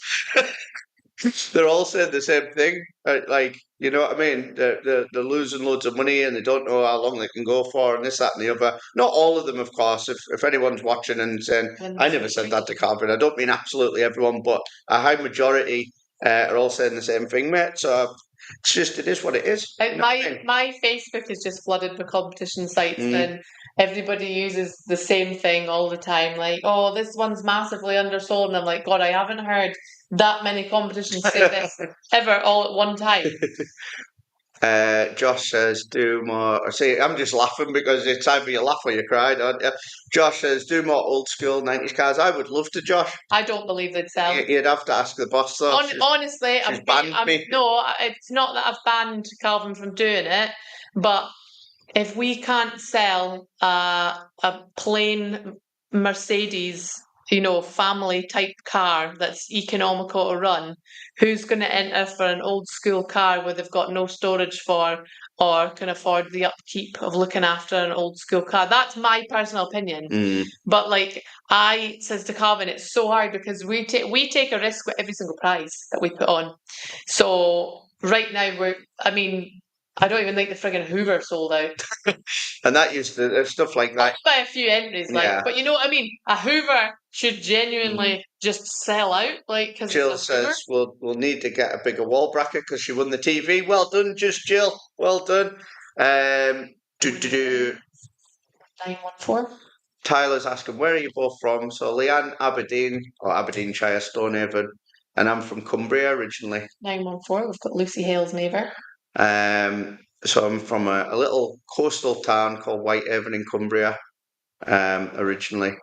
Speaker 2: They're all saying the same thing. Like, you know what I mean? They're losing loads of money and they don't know how long they can go for, and this, that, and the other. Not all of them, of course. If anyone's watching and saying, I never said that to Calvin, I don't mean absolutely everyone, but a high majority are all saying the same thing, mate. So it's just, it is what it is. You know what I mean?
Speaker 3: My Facebook is just flooded with competition sites,
Speaker 2: Mm.
Speaker 3: and everybody uses the same thing all the time. Like, oh, this one's massively undersold, and I'm like, God, I haven't heard that many competitions say this ever all at one time.
Speaker 2: Josh says, do more. See, I'm just laughing because it's either you laugh or you cry, don't you? Josh says, do more old school 90s cars. I would love to, Josh.
Speaker 3: I don't believe they'd sell.
Speaker 2: You'd have to ask the boss, though.
Speaker 3: Honestly,
Speaker 2: she's banned me.
Speaker 3: No, it's not that I've banned Calvin from doing it, but if we can't sell a plain Mercedes, family type car that's economical to run, who's going to enter for an old school car where they've got no storage for or can afford the upkeep of looking after an old school car? That's my personal opinion.
Speaker 2: Mm.
Speaker 3: But like I says to Calvin, it's so hard because we take a risk with every single prize that we put on. So right now I don't even think the friggin' Hoover sold out.
Speaker 2: And that used to, there's stuff like that.
Speaker 3: By a few entries,
Speaker 2: Yeah.
Speaker 3: but you know what I mean? A Hoover should genuinely just sell out, because
Speaker 2: Jill says we'll need to get a bigger wall bracket because she won the TV. Well done, just Jill. Well done.
Speaker 3: 914.
Speaker 2: Tyler's asking, where are you both from? So Leanne, Aberdeen, or Aberdeenshire, Stonehaven, and I'm from Cumbria originally.
Speaker 3: 914. We've got Lucy Hale's neighbour.
Speaker 2: So I'm from a little coastal town called Whitehaven in Cumbria, originally.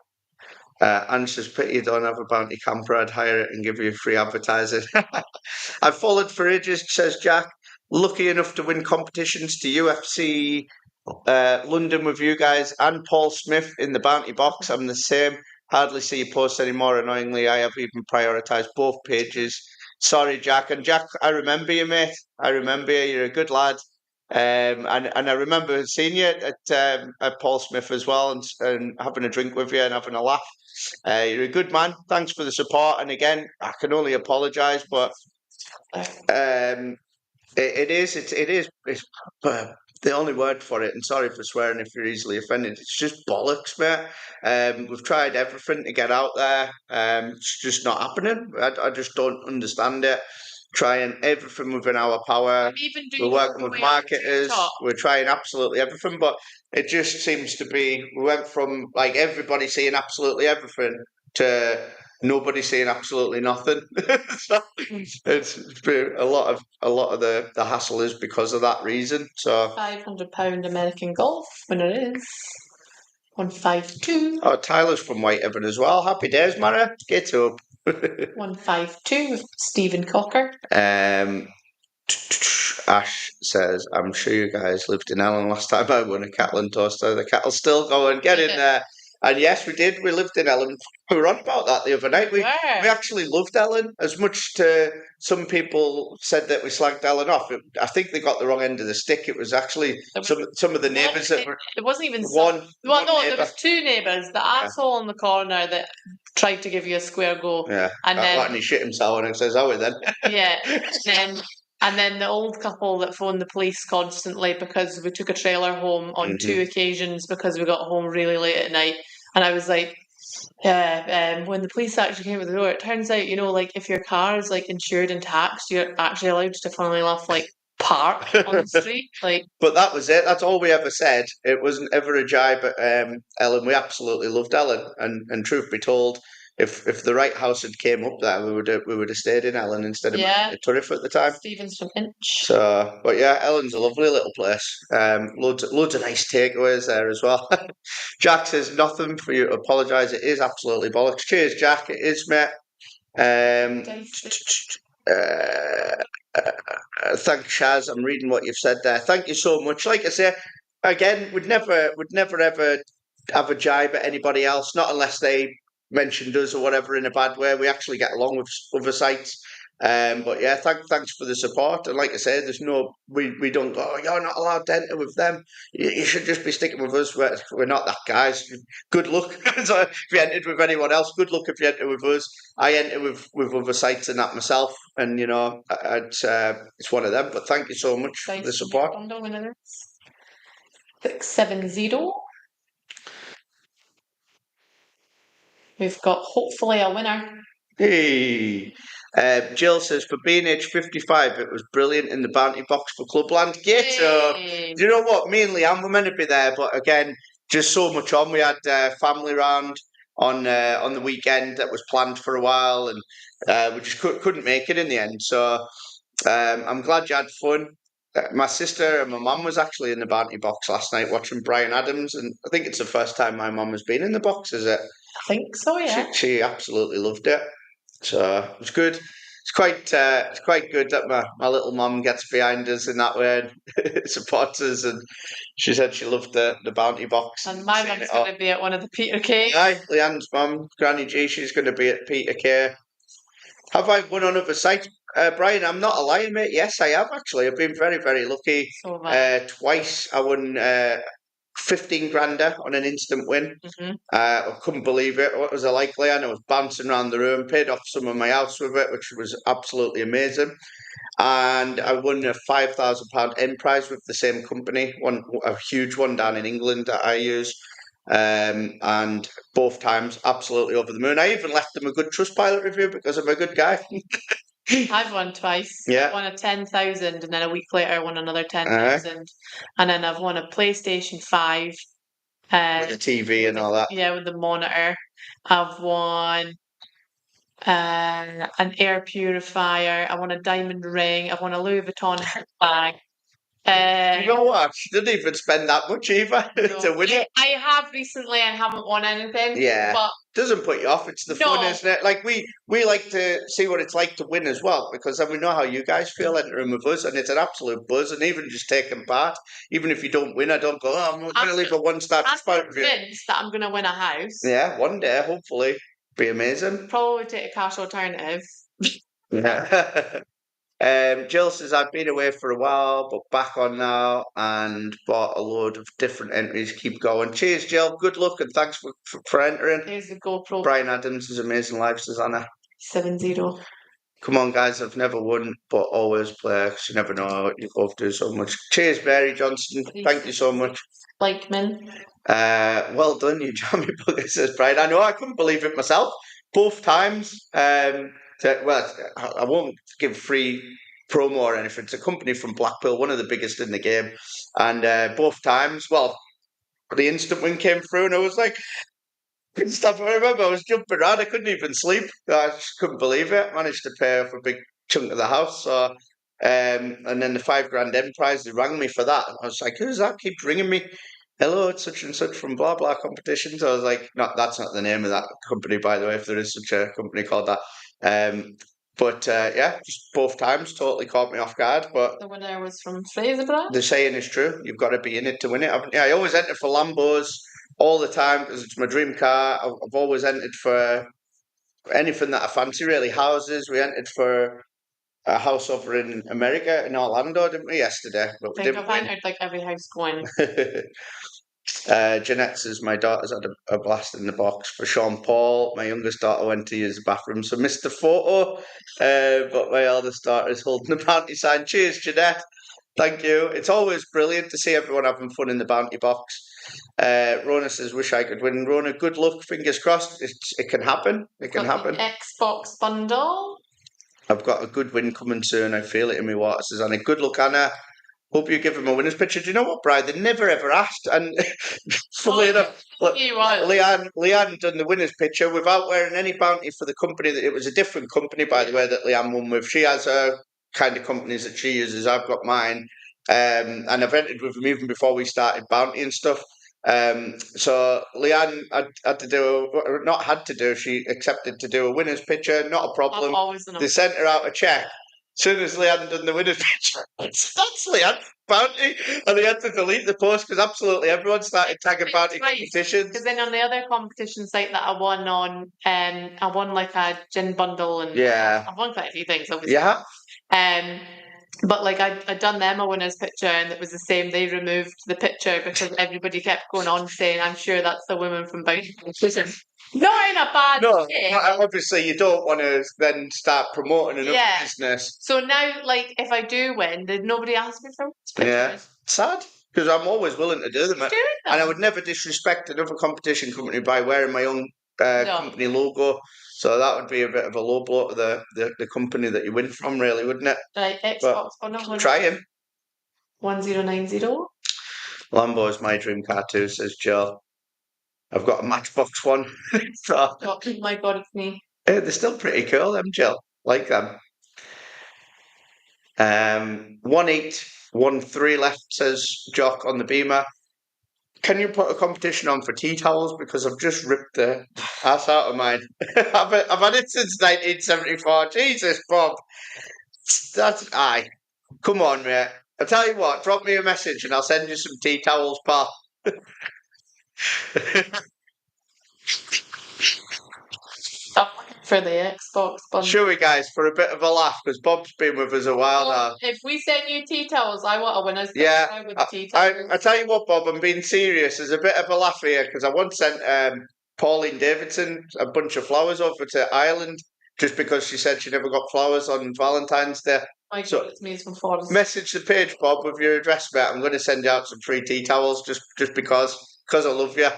Speaker 2: And says, pity you don't have a bounty camper, I'd hire it and give you free advertising. I've followed for ages, says Jack. Lucky enough to win competitions to UFC London with you guys and Paul Smith in the bounty box. I'm the same. Hardly see you post anymore. Annoyingly, I have even prioritised both pages. Sorry, Jack. And Jack, I remember you, mate. I remember you. You're a good lad. And I remember seeing you at Paul Smith as well, and having a drink with you and having a laugh. You're a good man. Thanks for the support. And again, I can only apologise, but it's the only word for it. And sorry for swearing if you're easily offended. It's just bollocks, mate. We've tried everything to get out there. It's just not happening. I just don't understand it. Trying everything within our power. We're working with marketers. We're trying absolutely everything, but it just seems to be, we went from like everybody seeing absolutely everything to nobody seeing absolutely nothing. So it's been a lot of the hassle is because of that reason. So
Speaker 3: £500 American Golf winner is 152.
Speaker 2: Oh, Tyler's from Whitehaven as well. Happy days, Mara. Get up.
Speaker 3: 152. Stephen Cocker.
Speaker 2: Ash says, I'm sure you guys lived in Ellen last time I won a cattle and toaster. The cattle's still going. Get in there. And yes, we did. We lived in Ellen. We were on about that the other night. We actually loved Ellen as much. To some people said that we slagged Ellen off. I think they got the wrong end of the stick. It was actually some of the neighbours that were.
Speaker 3: It wasn't even
Speaker 2: one.
Speaker 3: Well, no, there was two neighbours. The asshole in the corner that tried to give you a square go.
Speaker 2: Yeah.
Speaker 3: And then
Speaker 2: he shit himself and he says, "Oh, then."
Speaker 3: Yeah. And then the old couple that phoned the police constantly because we took a trailer home on 2 occasions because we got home really late at night. And I was like, when the police actually came to the door, it turns out, if your car is like insured and taxed, you're actually allowed to, funnily enough, like park on the street.
Speaker 2: But that was it. That's all we ever said. It wasn't ever a jibe at Ellen. We absolutely loved Ellen. And truth be told, if the right house had came up there, we would have stayed in Ellen instead of Turriff at the time.
Speaker 3: Stevens from Inch.
Speaker 2: So, but yeah, Ellen's a lovely little place. Loads of nice takeaways there as well. Jack says nothing for you to apologise. It is absolutely bollocks. Cheers, Jack. It is, mate. Thanks, Shaz. I'm reading what you've said there. Thank you so much. Like I say, again, would never ever have a jibe at anybody else, not unless they mentioned us or whatever in a bad way. We actually get along with other sites. But yeah, thanks for the support. And like I say, we don't go, oh, you're not allowed to enter with them. You should just be sticking with us. We're not that, guys. Good luck. So if you entered with anyone else, good luck if you enter with us. I enter with other sites and that myself, and it's one of them. But thank you so much for the support.
Speaker 3: Bundle winner. 670. We've got hopefully a winner.
Speaker 2: Hey, Jill says, for being age 55, it was brilliant in the bounty box for Clubland. Do you know what? Me and Leanne were meant to be there, but again, just so much on. We had family round on the weekend that was planned for a while, and we just couldn't make it in the end. So I'm glad you had fun. My sister and my mum was actually in the bounty box last night watching Bryan Adams, and I think it's the first time my mum has been in the box, is it?
Speaker 3: I think so, yeah.
Speaker 2: She absolutely loved it. So it was good. It's quite good that my little mum gets behind us in that way and supports us. And she said she loved the bounty box.
Speaker 3: And my mum's going to be at one of the Peter K.
Speaker 2: Aye, Leanne's mum, Granny G, she's going to be at Peter K. Have I won on other sites? Brian, I'm not a liar, mate. Yes, I have actually. I've been very, very lucky.
Speaker 3: So
Speaker 2: Twice I won 15 grander on an instant win. I couldn't believe it. What was I like, Leanne? I was bouncing around the room, paid off some of my house with it, which was absolutely amazing. And I won a £5,000 end prize with the same company, a huge one down in England that I use. And both times, absolutely over the moon. I even left them a good Trustpilot review because I'm a good guy.
Speaker 3: I've won twice.
Speaker 2: Yeah.
Speaker 3: I won a 10,000 and then a week later I won another 10,000. And then I've won a PlayStation 5.
Speaker 2: With the TV and all that.
Speaker 3: Yeah, with the monitor. I've won an air purifier. I won a diamond ring. I've won a Louis Vuitton bag.
Speaker 2: You know what? She didn't even spend that much either to win it.
Speaker 3: I have recently and haven't won anything.
Speaker 2: Yeah.
Speaker 3: But
Speaker 2: doesn't put you off. It's the fun, isn't it? Like we like to see what it's like to win as well, because then we know how you guys feel entering with us, and it's an absolute buzz. And even just taking part, even if you don't win, I don't go, oh, I'm going to leave a 1-star
Speaker 3: I'm convinced that I'm going to win a house.
Speaker 2: Yeah, one day, hopefully. Be amazing.
Speaker 3: Probably take a cash alternative.
Speaker 2: Yeah. Jill says, I've been away for a while, but back on now and bought a load of different entries. Keep going. Cheers, Jill. Good luck and thanks for entering.
Speaker 3: Here's the GoPro.
Speaker 2: Bryan Adams is amazing live, Susanna.
Speaker 3: 70.
Speaker 2: Come on, guys. I've never won, but always play because you never know what you both do so much. Cheers, Mary Johnson. Thank you so much.
Speaker 3: Blakeman.
Speaker 2: Well done, you jammy bugger, says Brian. I know, I couldn't believe it myself. Both times. I won't give free promo or anything. It's a company from Blackpool, one of the biggest in the game. And both times, well, the instant win came through and I was like, couldn't stop. I remember I was jumping around. I couldn't even sleep. I just couldn't believe it. I managed to pay off a big chunk of the house. So, and then the £5,000 end prize, they rang me for that. And I was like, who's that? Keeps ringing me. Hello, it's such and such from blah blah competitions. I was like, no, that's not the name of that company, by the way, if there is such a company called that. But yeah, just both times totally caught me off guard. But
Speaker 3: the winner was from Fraserburgh.
Speaker 2: The saying is true. You've got to be in it to win it, haven't you? I always enter for Lambos all the time because it's my dream car. I've always entered for anything that I fancy, really. Houses. We entered for a house over in America, in Orlando, didn't we, yesterday? But
Speaker 3: I think I've entered like every house going.
Speaker 2: Jeanette says my daughter's had a blast in the box. For Sean Paul, my youngest daughter went to use the bathroom, so missed the photo. But my eldest daughter is holding the bounty sign. Cheers, Jeanette. Thank you. It's always brilliant to see everyone having fun in the bounty box. Rona says, wish I could win. Rona, good luck. Fingers crossed. It can happen. It can happen.
Speaker 3: Xbox bundle.
Speaker 2: I've got a good win coming soon. I feel it in my water, says Anna. Good luck, Anna. Hope you give him a winner's picture. Do you know what, Brian? They never ever asked. And funnily enough, Leanne done the winner's picture without wearing any bounty for the company. It was a different company, by the way, that Leanne won with. She has her kind of companies that she uses. I've got mine. And I've entered with them even before we started bounty and stuff. So Leanne she accepted to do a winner's picture. Not a problem. They sent her out a check. soon as Leanne done the winner's picture, that's Leanne Bounty, and they had to delete the post because absolutely everyone started tagging Bounty competitions.
Speaker 3: Because then on the other competition site that I won on, I won like a gin bundle and I've won quite a few things, obviously.
Speaker 2: Yeah.
Speaker 3: But like I'd done them a winner's picture and it was the same. They removed the picture because everybody kept going on saying, "I'm sure that's the woman from Bounty competition." Not in a bad way.
Speaker 2: Obviously you don't want to then start promoting another business.
Speaker 3: So now, like, if I do win, did nobody ask me for pictures?
Speaker 2: Yeah, sad because I'm always willing to do them, and I would never disrespect another competition company by wearing my own company logo. So that would be a bit of a low blow to the company that you win from, really, wouldn't it?
Speaker 3: Right, Xbox. Oh no,
Speaker 2: try him.
Speaker 3: 1090.
Speaker 2: Lambo is my dream car too, says Joe. I've got a Matchbox one. So,
Speaker 3: oh my God, it's me.
Speaker 2: They're still pretty cool, them, Jill. Like them. 1813 left, says Jock on the Beamer. Can you put a competition on for tea towels? Because I've just ripped the ass out of mine. I've had it since 1974. Jesus, Bob. That's aye. Come on, mate. I'll tell you what, drop me a message and I'll send you some tea towels, pal.
Speaker 3: Stop looking for the Xbox bundle.
Speaker 2: Sure, we guys, for a bit of a laugh, because Bob's been with us a while now.
Speaker 3: If we send you tea towels, I want a winner's
Speaker 2: picture
Speaker 3: with the tea towels.
Speaker 2: I tell you what, Bob, I'm being serious. There's a bit of a laugh here, because I once sent Pauline Davidson a bunch of flowers over to Ireland, just because she said she never got flowers on Valentine's Day.
Speaker 3: My God, it's me from Forest.
Speaker 2: Message the page, Bob, with your address, mate. I'm going to send you out some free tea towels, just because I love you.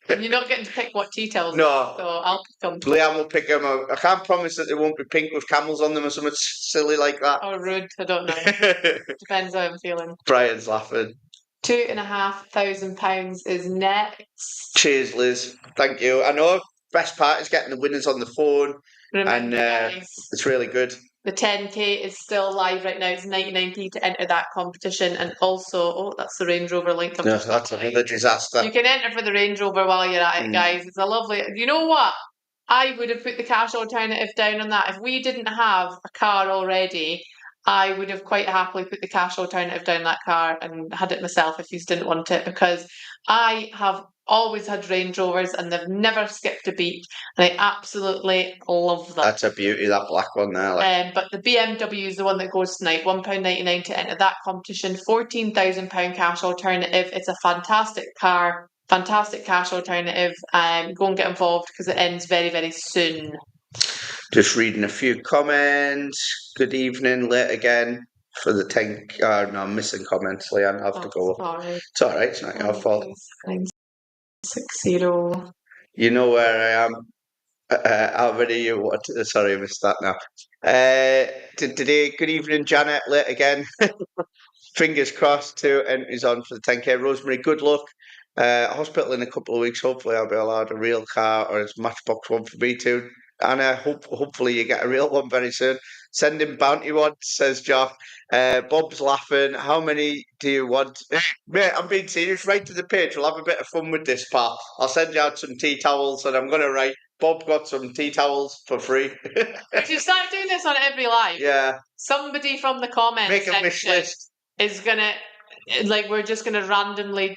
Speaker 3: You're not getting to pick what tea towels.
Speaker 2: No.
Speaker 3: So I'll pick them.
Speaker 2: Leanne will pick them out. I can't promise that they won't be pink with camels on them or something silly like that.
Speaker 3: Or rude, I don't know. Depends how I'm feeling.
Speaker 2: Brian's laughing.
Speaker 3: £2,500 is next.
Speaker 2: Cheers, Liz. Thank you. I know best part is getting the winners on the phone.
Speaker 3: Remember, guys,
Speaker 2: it's really good.
Speaker 3: The 10k is still live right now. It's 99p to enter that competition, and also, that's the Range Rover link.
Speaker 2: That's another disaster.
Speaker 3: You can enter for the Range Rover while you're at it, guys. It's a lovely. You know what? I would have put the cash alternative down on that. If we didn't have a car already, I would have quite happily put the cash alternative down that car and had it myself if you didn't want it, because I have always had Range Rovers and they've never skipped a beat, and I absolutely love them.
Speaker 2: That's a beauty, that black one there.
Speaker 3: But the BMW is the one that goes tonight. £1.99 to enter that competition. £14,000 cash alternative. It's a fantastic car, fantastic cash alternative. Go and get involved because it ends very, very soon.
Speaker 2: Just reading a few comments. Good evening, late again for the 10. No, I'm missing comments, Leanne. I have to go.
Speaker 3: Sorry.
Speaker 2: It's all right. It's not your fault.
Speaker 3: 60.
Speaker 2: You know where I am. How many you want? Sorry, I missed that now. Today, good evening, Janet. Late again. Fingers crossed. 2 entries on for the 10k. Rosemary, good luck. Hospital in a couple of weeks. Hopefully, I'll be allowed a real car or a Matchbox one for me too. And hopefully you get a real one very soon. Send him bounty ones, says Jock. Bob's laughing. How many do you want? Mate, I'm being serious. Write to the page. We'll have a bit of fun with this, pal. I'll send you out some tea towels, and I'm going to write, Bob got some tea towels for free.
Speaker 3: If you start doing this on every live, somebody from the comments
Speaker 2: make a wish list
Speaker 3: is going to, we're just going to randomly,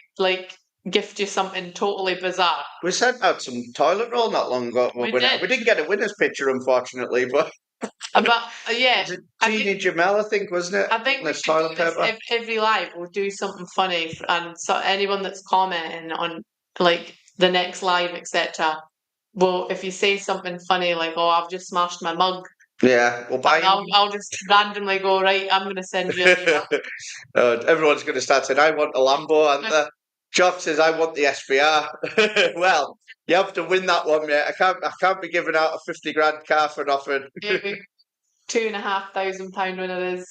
Speaker 3: gift you something totally bizarre.
Speaker 2: We sent out some toilet roll not long ago. We didn't get a winner's picture, unfortunately, but
Speaker 3: yeah,
Speaker 2: Teeny Jamel, I think, wasn't it?
Speaker 3: I think we should do this every live. We'll do something funny, and so anyone that's commenting on the next live, etc. Well, if you say something funny like, "Oh, I've just smashed my mug,"
Speaker 2: we'll buy you.
Speaker 3: I'll just randomly go, right, I'm going to send you an email.
Speaker 2: Everyone's going to start saying, I want a Lambo, and Jock says, I want the SBR. Well, you have to win that one, mate. I can't be giving out a 50 grand car for nothing.
Speaker 3: £2,500 winner is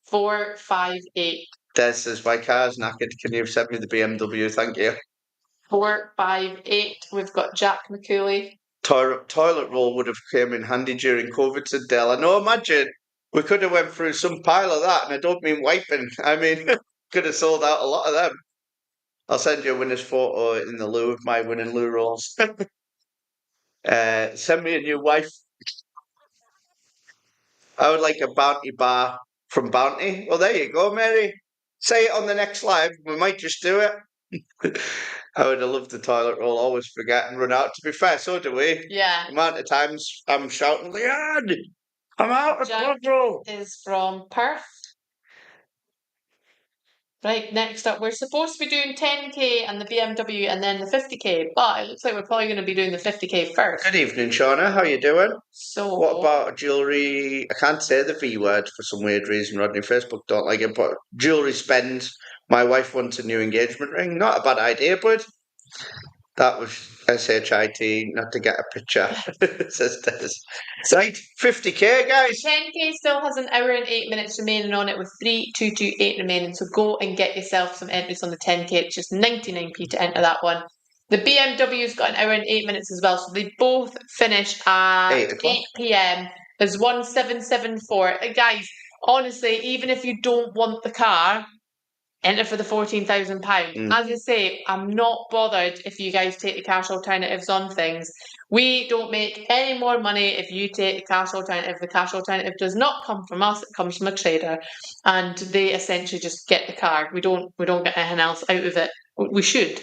Speaker 3: 458.
Speaker 2: Des says, my car's knackered. Can you send me the BMW? Thank you.
Speaker 3: 458. We've got Jack McCooley.
Speaker 2: Toilet roll would have came in handy during COVID, said Dell. I know, imagine. We could have went through some pile of that, and I don't mean wiping. I mean, could have sold out a lot of them. I'll send you a winner's photo in the loo of my winning loo rolls. Send me a new wife. I would like a Bounty bar from Bounty. Well, there you go, Mary. Say it on the next live. We might just do it. I would have loved the toilet roll. Always forget and run out. To be fair, so do we.
Speaker 3: Yeah.
Speaker 2: The amount of times I'm shouting, Leanne, I'm out of
Speaker 3: Jack
Speaker 2: Petrol.
Speaker 3: is from Perth. Right, next up, we're supposed to be doing 10k and the BMW and then the 50k, but it looks like we're probably going to be doing the 50k first.
Speaker 2: Good evening, Shauna. How you doing?
Speaker 3: So,
Speaker 2: What about jewellery? I can't say the V word for some weird reason, Rodney. Facebook don't like it, but jewellery spend. My wife wants a new engagement ring. Not a bad idea, bud. That was SHIT, not to get a picture, says Des. Right, 50k, guys.
Speaker 3: 10k still has an hour and 8 minutes remaining on it with 3,228 remaining. So go and get yourself some entries on the 10k. It's just 99p to enter that one. The BMW's got an hour and 8 minutes as well. So they both finish at 8 p.m. There's 1774. Guys, honestly, even if you don't want the car, enter for the £14,000. As I say, I'm not bothered if you guys take the cash alternatives on things. We don't make any more money if you take the cash alternative. The cash alternative does not come from us; it comes from a trader, and they essentially just get the car. We don't get anything else out of it. We should.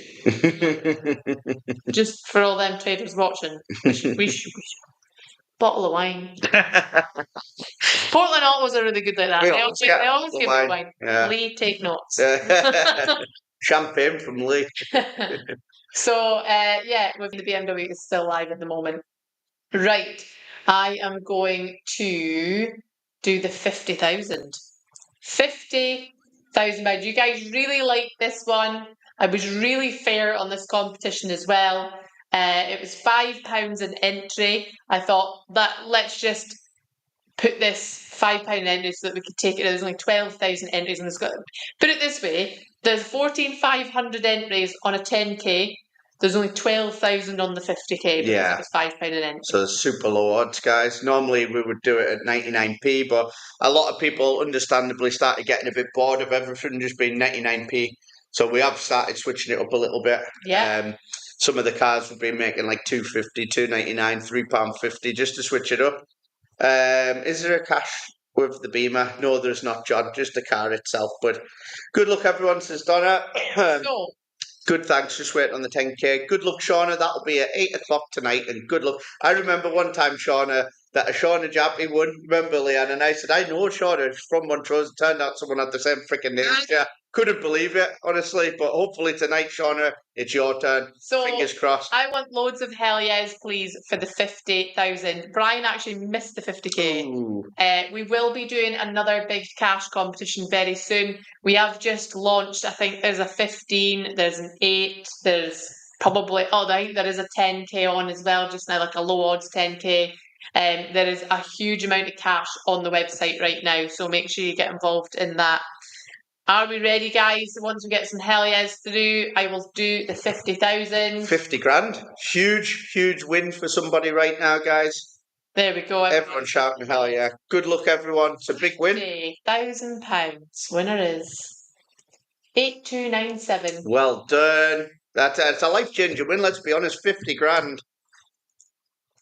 Speaker 3: Just for all them traders watching, we should. Bottle of wine. Portland Altos are really good like that. They always give me wine. Yeah. Lee, take notes.
Speaker 2: Champagne from Lee.
Speaker 3: So, with the BMW is still live at the moment. Right. I am going to do the 50,000. 50,000 pounds. You guys really liked this one. I was really fair on this competition as well. It was £5 an entry. I thought that let's just put this £5 entry so that we could take it. There's only 12,000 entries in this. Put it this way: there's 14,500 entries on a 10k. There's only 12,000 on the 50k because it was £5 an entry.
Speaker 2: So super low odds, guys. Normally we would do it at 99p, but a lot of people understandably started getting a bit bored of everything just being 99p. So we have started switching it up a little bit.
Speaker 3: Yeah.
Speaker 2: Some of the cars would be making like £2.50, £2.99, £3.50 just to switch it up. Is there a cash with the Beamer? No, there's not, John. Just the car itself. But good luck, everyone, says Donna. Good thanks. Just waiting on the 10k. Good luck, Shauna. That'll be at 8 o'clock tonight. And good luck. I remember one time, Shauna, that a Shauna Jappy won. Remember, Leanne? And I said, I know Shauna. She's from Montrose. It turned out someone had the same freaking name. Yeah. Couldn't believe it, honestly. But hopefully tonight, Shauna, it's your turn. So fingers crossed.
Speaker 3: I want loads of hell yes, please, for the 50,000. Brian actually missed the 50k. We will be doing another big cash competition very soon. We have just launched, I think there's a 15, there's an 8, there's probably, I think there is a 10k on as well, just now, like a low odds 10k. There is a huge amount of cash on the website right now, so make sure you get involved in that. Are we ready, guys? Once we get some hell yes through, I will do the 50,000.
Speaker 2: 50 grand. Huge, huge win for somebody right now, guys.
Speaker 3: There we go.
Speaker 2: Everyone shouting hell yeah. Good luck, everyone. It's a big win.
Speaker 3: £50,000. Winner is 8297.
Speaker 2: Well done. That's a life-changing win, let's be honest. 50 grand.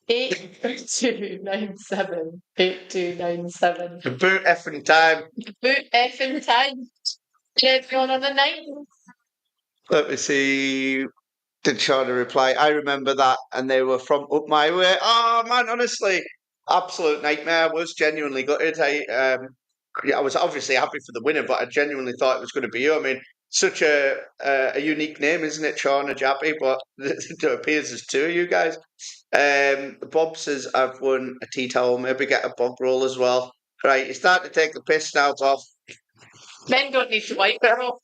Speaker 3: 8297. 8297.
Speaker 2: Boot effing time.
Speaker 3: Boot effing time. It's on the 9th.
Speaker 2: Let me see. Did Shauna reply? I remember that, and they were from up my way. Oh man, honestly, absolute nightmare. I was genuinely gutted. I was obviously happy for the winner, but I genuinely thought it was going to be you. I mean, such a unique name, isn't it, Shauna Jappy? But it appears there's two of you guys. Bob says I've won a tea towel. Maybe get a bog roll as well. Right, you start to take the piss now, Bob.
Speaker 3: Men don't need to wipe their off.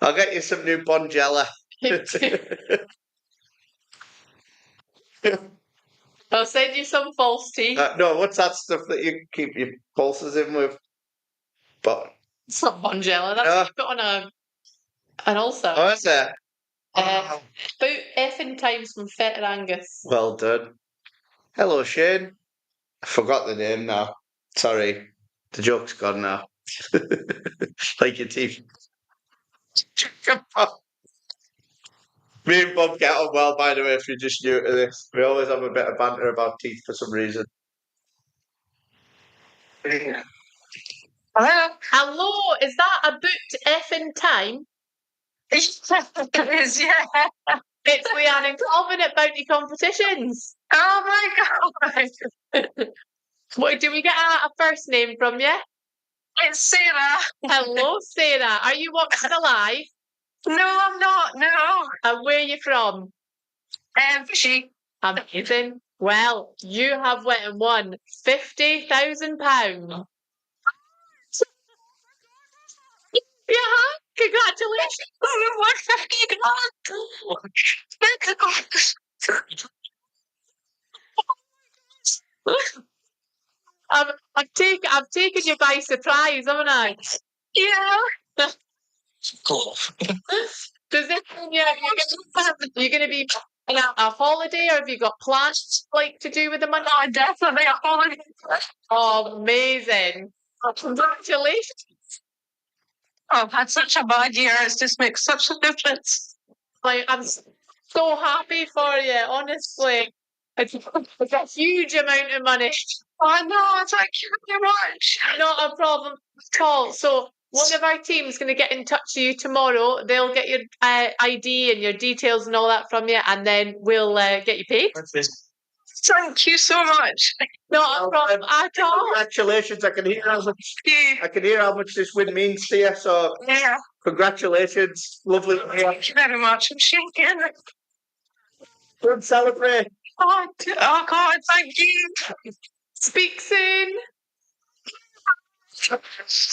Speaker 2: I'll get you some new Bonjela.
Speaker 3: I'll send you some false tea.
Speaker 2: No, what's that stuff that you keep your pulses in with? But
Speaker 3: it's not Bonjela. That's what you put on an ulcer.
Speaker 2: Oh, is it?
Speaker 3: About effing times from Fetter Angus.
Speaker 2: Well done. Hello, Shane. I forgot the name now. Sorry. The joke's gone now. Like your teeth. Me and Bob get on well, by the way, if you're just new to this. We always have a bit of banter about teeth for some reason.
Speaker 4: Hello?
Speaker 3: Hello, is that a booked effing time?
Speaker 4: It is, yeah.
Speaker 3: It's Leanne and Calvin at Bounty Competitions.
Speaker 4: Oh my God.
Speaker 3: What, do we get a first name from you?
Speaker 4: It's Sarah.
Speaker 3: Hello, Sarah. Are you watching live?
Speaker 4: No, I'm not. No.
Speaker 3: And where are you from?
Speaker 4: Fishy.
Speaker 3: Amazing. Well, you have went and won £50,000. Yeah, congratulations.
Speaker 4: Oh, what
Speaker 3: I've taken you by surprise, haven't I?
Speaker 4: Yeah.
Speaker 3: Does this mean you're going to be on a holiday, or have you got plans like to do with the money?
Speaker 4: Oh, definitely a holiday.
Speaker 3: Oh, amazing. Congratulations.
Speaker 4: Oh, I've had such a bad year. It's just makes such a difference.
Speaker 3: Like, I'm so happy for you, honestly. It's a huge amount of money.
Speaker 4: Oh, no, thank you very much.
Speaker 3: Not a problem at all. So one of our team is going to get in touch with you tomorrow. They'll get your ID and your details and all that from you, and then we'll get you paid.
Speaker 4: Thank you so much.
Speaker 3: Not a problem at all.
Speaker 2: Congratulations! I can hear how much this win means to you. So
Speaker 4: Yeah.
Speaker 2: congratulations, lovely.
Speaker 4: Thank you very much. I'm shaking.
Speaker 2: Good celebrate.
Speaker 4: Oh, God, thank you.
Speaker 3: Speak soon.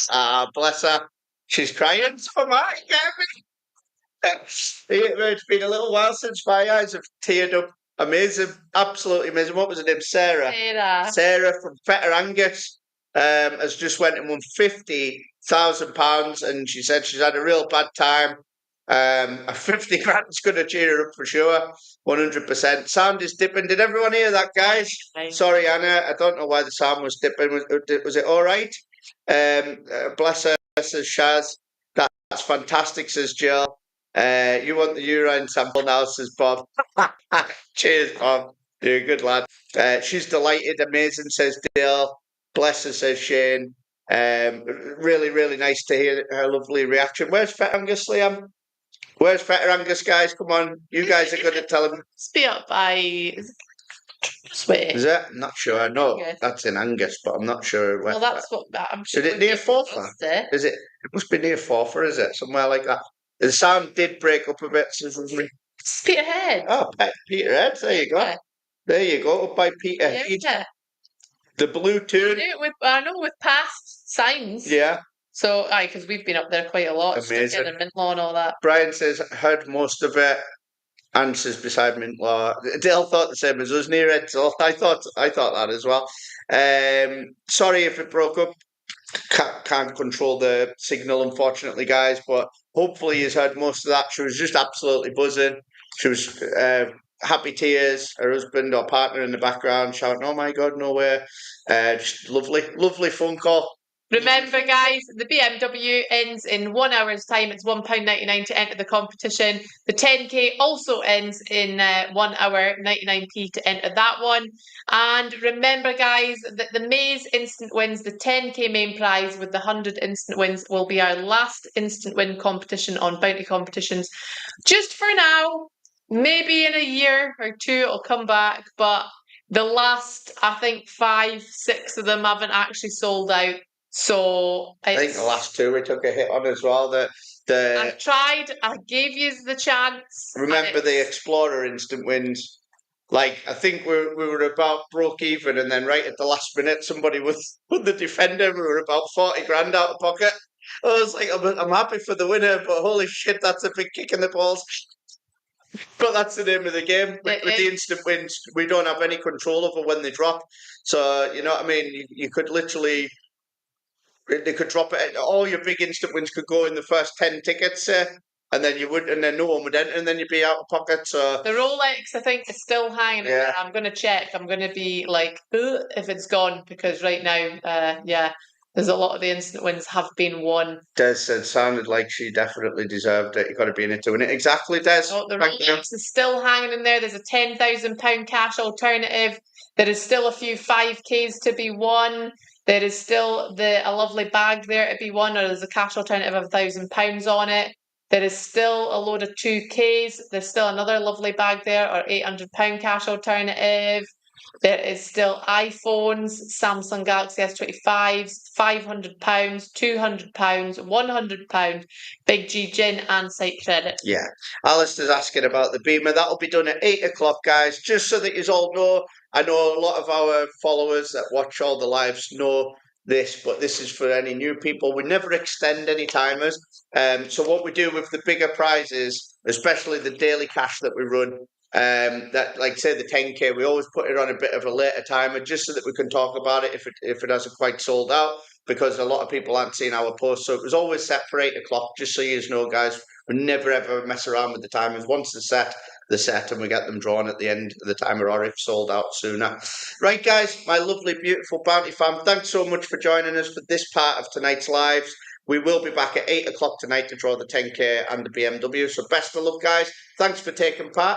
Speaker 2: Ah, bless her. She's crying so much. It's been a little while since my eyes have teared up. Amazing, absolutely amazing. What was her name? Sarah.
Speaker 3: Sarah.
Speaker 2: Sarah from Fetter Angus has just went and won £50,000, and she said she's had a real bad time. 50 grand's going to cheer her up for sure, 100%. Sound is dipping. Did everyone hear that, guys? Sorry, Anna. I don't know why the sound was dipping. Was it all right? Bless her, says Shaz. That's fantastic, says Jill. You want the urine sample now, says Bob. Cheers, Bob. You're a good lad. She's delighted, amazing, says Dale. Bless her, says Shane. Really, really nice to hear her lovely reaction. Where's Fetter Angus, Liam? Where's Fetter Angus, guys? Come on, you guys are going to tell him.
Speaker 3: Be up by.
Speaker 2: Is it? I'm not sure. I know
Speaker 3: Yes.
Speaker 2: that's in Angus, but I'm not sure where.
Speaker 3: Well, that's what I'm sure.
Speaker 2: Is it near Forfar? Is it? It must be near Forfar, is it? Somewhere like that. The sound did break up a bit.
Speaker 3: Peterhead.
Speaker 2: Oh, Peterhead. There you go.
Speaker 3: Yeah.
Speaker 2: There you go. Up by Peterhead.
Speaker 3: Yeah.
Speaker 2: The blue tune.
Speaker 3: I know with past signs.
Speaker 2: Yeah.
Speaker 3: So, because we've been up there quite a lot.
Speaker 2: Amazing.
Speaker 3: And Mintlaw and all that.
Speaker 2: Brian says, heard most of it. Answers beside Mintlaw. Dale thought the same as us near it. So I thought that as well. Sorry if it broke up. Can't control the signal, unfortunately, guys. But hopefully he's heard most of that. She was just absolutely buzzing. She was happy tears. Her husband or partner in the background shouting, "Oh my God, no way!" Just lovely phone call.
Speaker 3: Remember, guys, the BMW ends in 1 hour's time. It's £1.99 to enter the competition. The 10K also ends in 1 hour, 99p to enter that one. And remember, guys, that the Maze Instant Wins, the 10K main prize with the 100 instant wins, will be our last instant win competition on Bounty Competitions. Just for now, maybe in a year or two it'll come back, but the last, I think, 5, 6 of them haven't actually sold out. So
Speaker 2: I think the last two we took a hit on as well.
Speaker 3: I tried. I gave you the chance.
Speaker 2: Remember the Explorer instant wins? Like, I think we were about broke even, and then right at the last minute, somebody with the Defender. We were about 40 grand out of pocket. I was like, I'm happy for the winner, but holy shit, that's a big kick in the balls. But that's the name of the game. With the instant wins, we don't have any control over when they drop. So, you know what I mean? You could literally... They could drop it. All your big instant wins could go in the first 10 tickets, and then no one would enter, and then you'd be out of pocket. So
Speaker 3: the Rolex, I think, is still hanging in there. I'm going to check. I'm going to be like, if it's gone, because right now, there's a lot of the instant wins have been won.
Speaker 2: Des said, sounded like she definitely deserved it. You got to be in it to win it. Exactly, Des.
Speaker 3: Oh, the Rolex is still hanging in there. There's a £10,000 cash alternative. There is still a few 5Ks to be won. There is still a lovely bag there to be won, or there's a cash alternative of £1,000 on it. There is still a load of 2Ks. There's still another lovely bag there, or £800 cash alternative. There is still iPhones, Samsung Galaxy S25s, £500, £200, £100, Big G Gin and site credit.
Speaker 2: Yeah. Alistair's asking about the Beamer. That'll be done at 8 o'clock, guys, just so that you all know. I know a lot of our followers that watch all the lives know this, but this is for any new people. We never extend any timers. So what we do with the bigger prizes, especially the daily cash that we run, that, like say the 10K, we always put it on a bit of a later timer just so that we can talk about it if it hasn't quite sold out, because a lot of people aren't seeing our posts. So it was always set for 8 o'clock, just so you know, guys. We never ever mess around with the timers. Once they're set, and we get them drawn at the end of the timer, or if sold out sooner. Right, guys, my lovely, beautiful Bounty fam, thanks so much for joining us for this part of tonight's lives. We will be back at 8 o'clock tonight to draw the 10K and the BMW. So best of luck, guys. Thanks for taking part.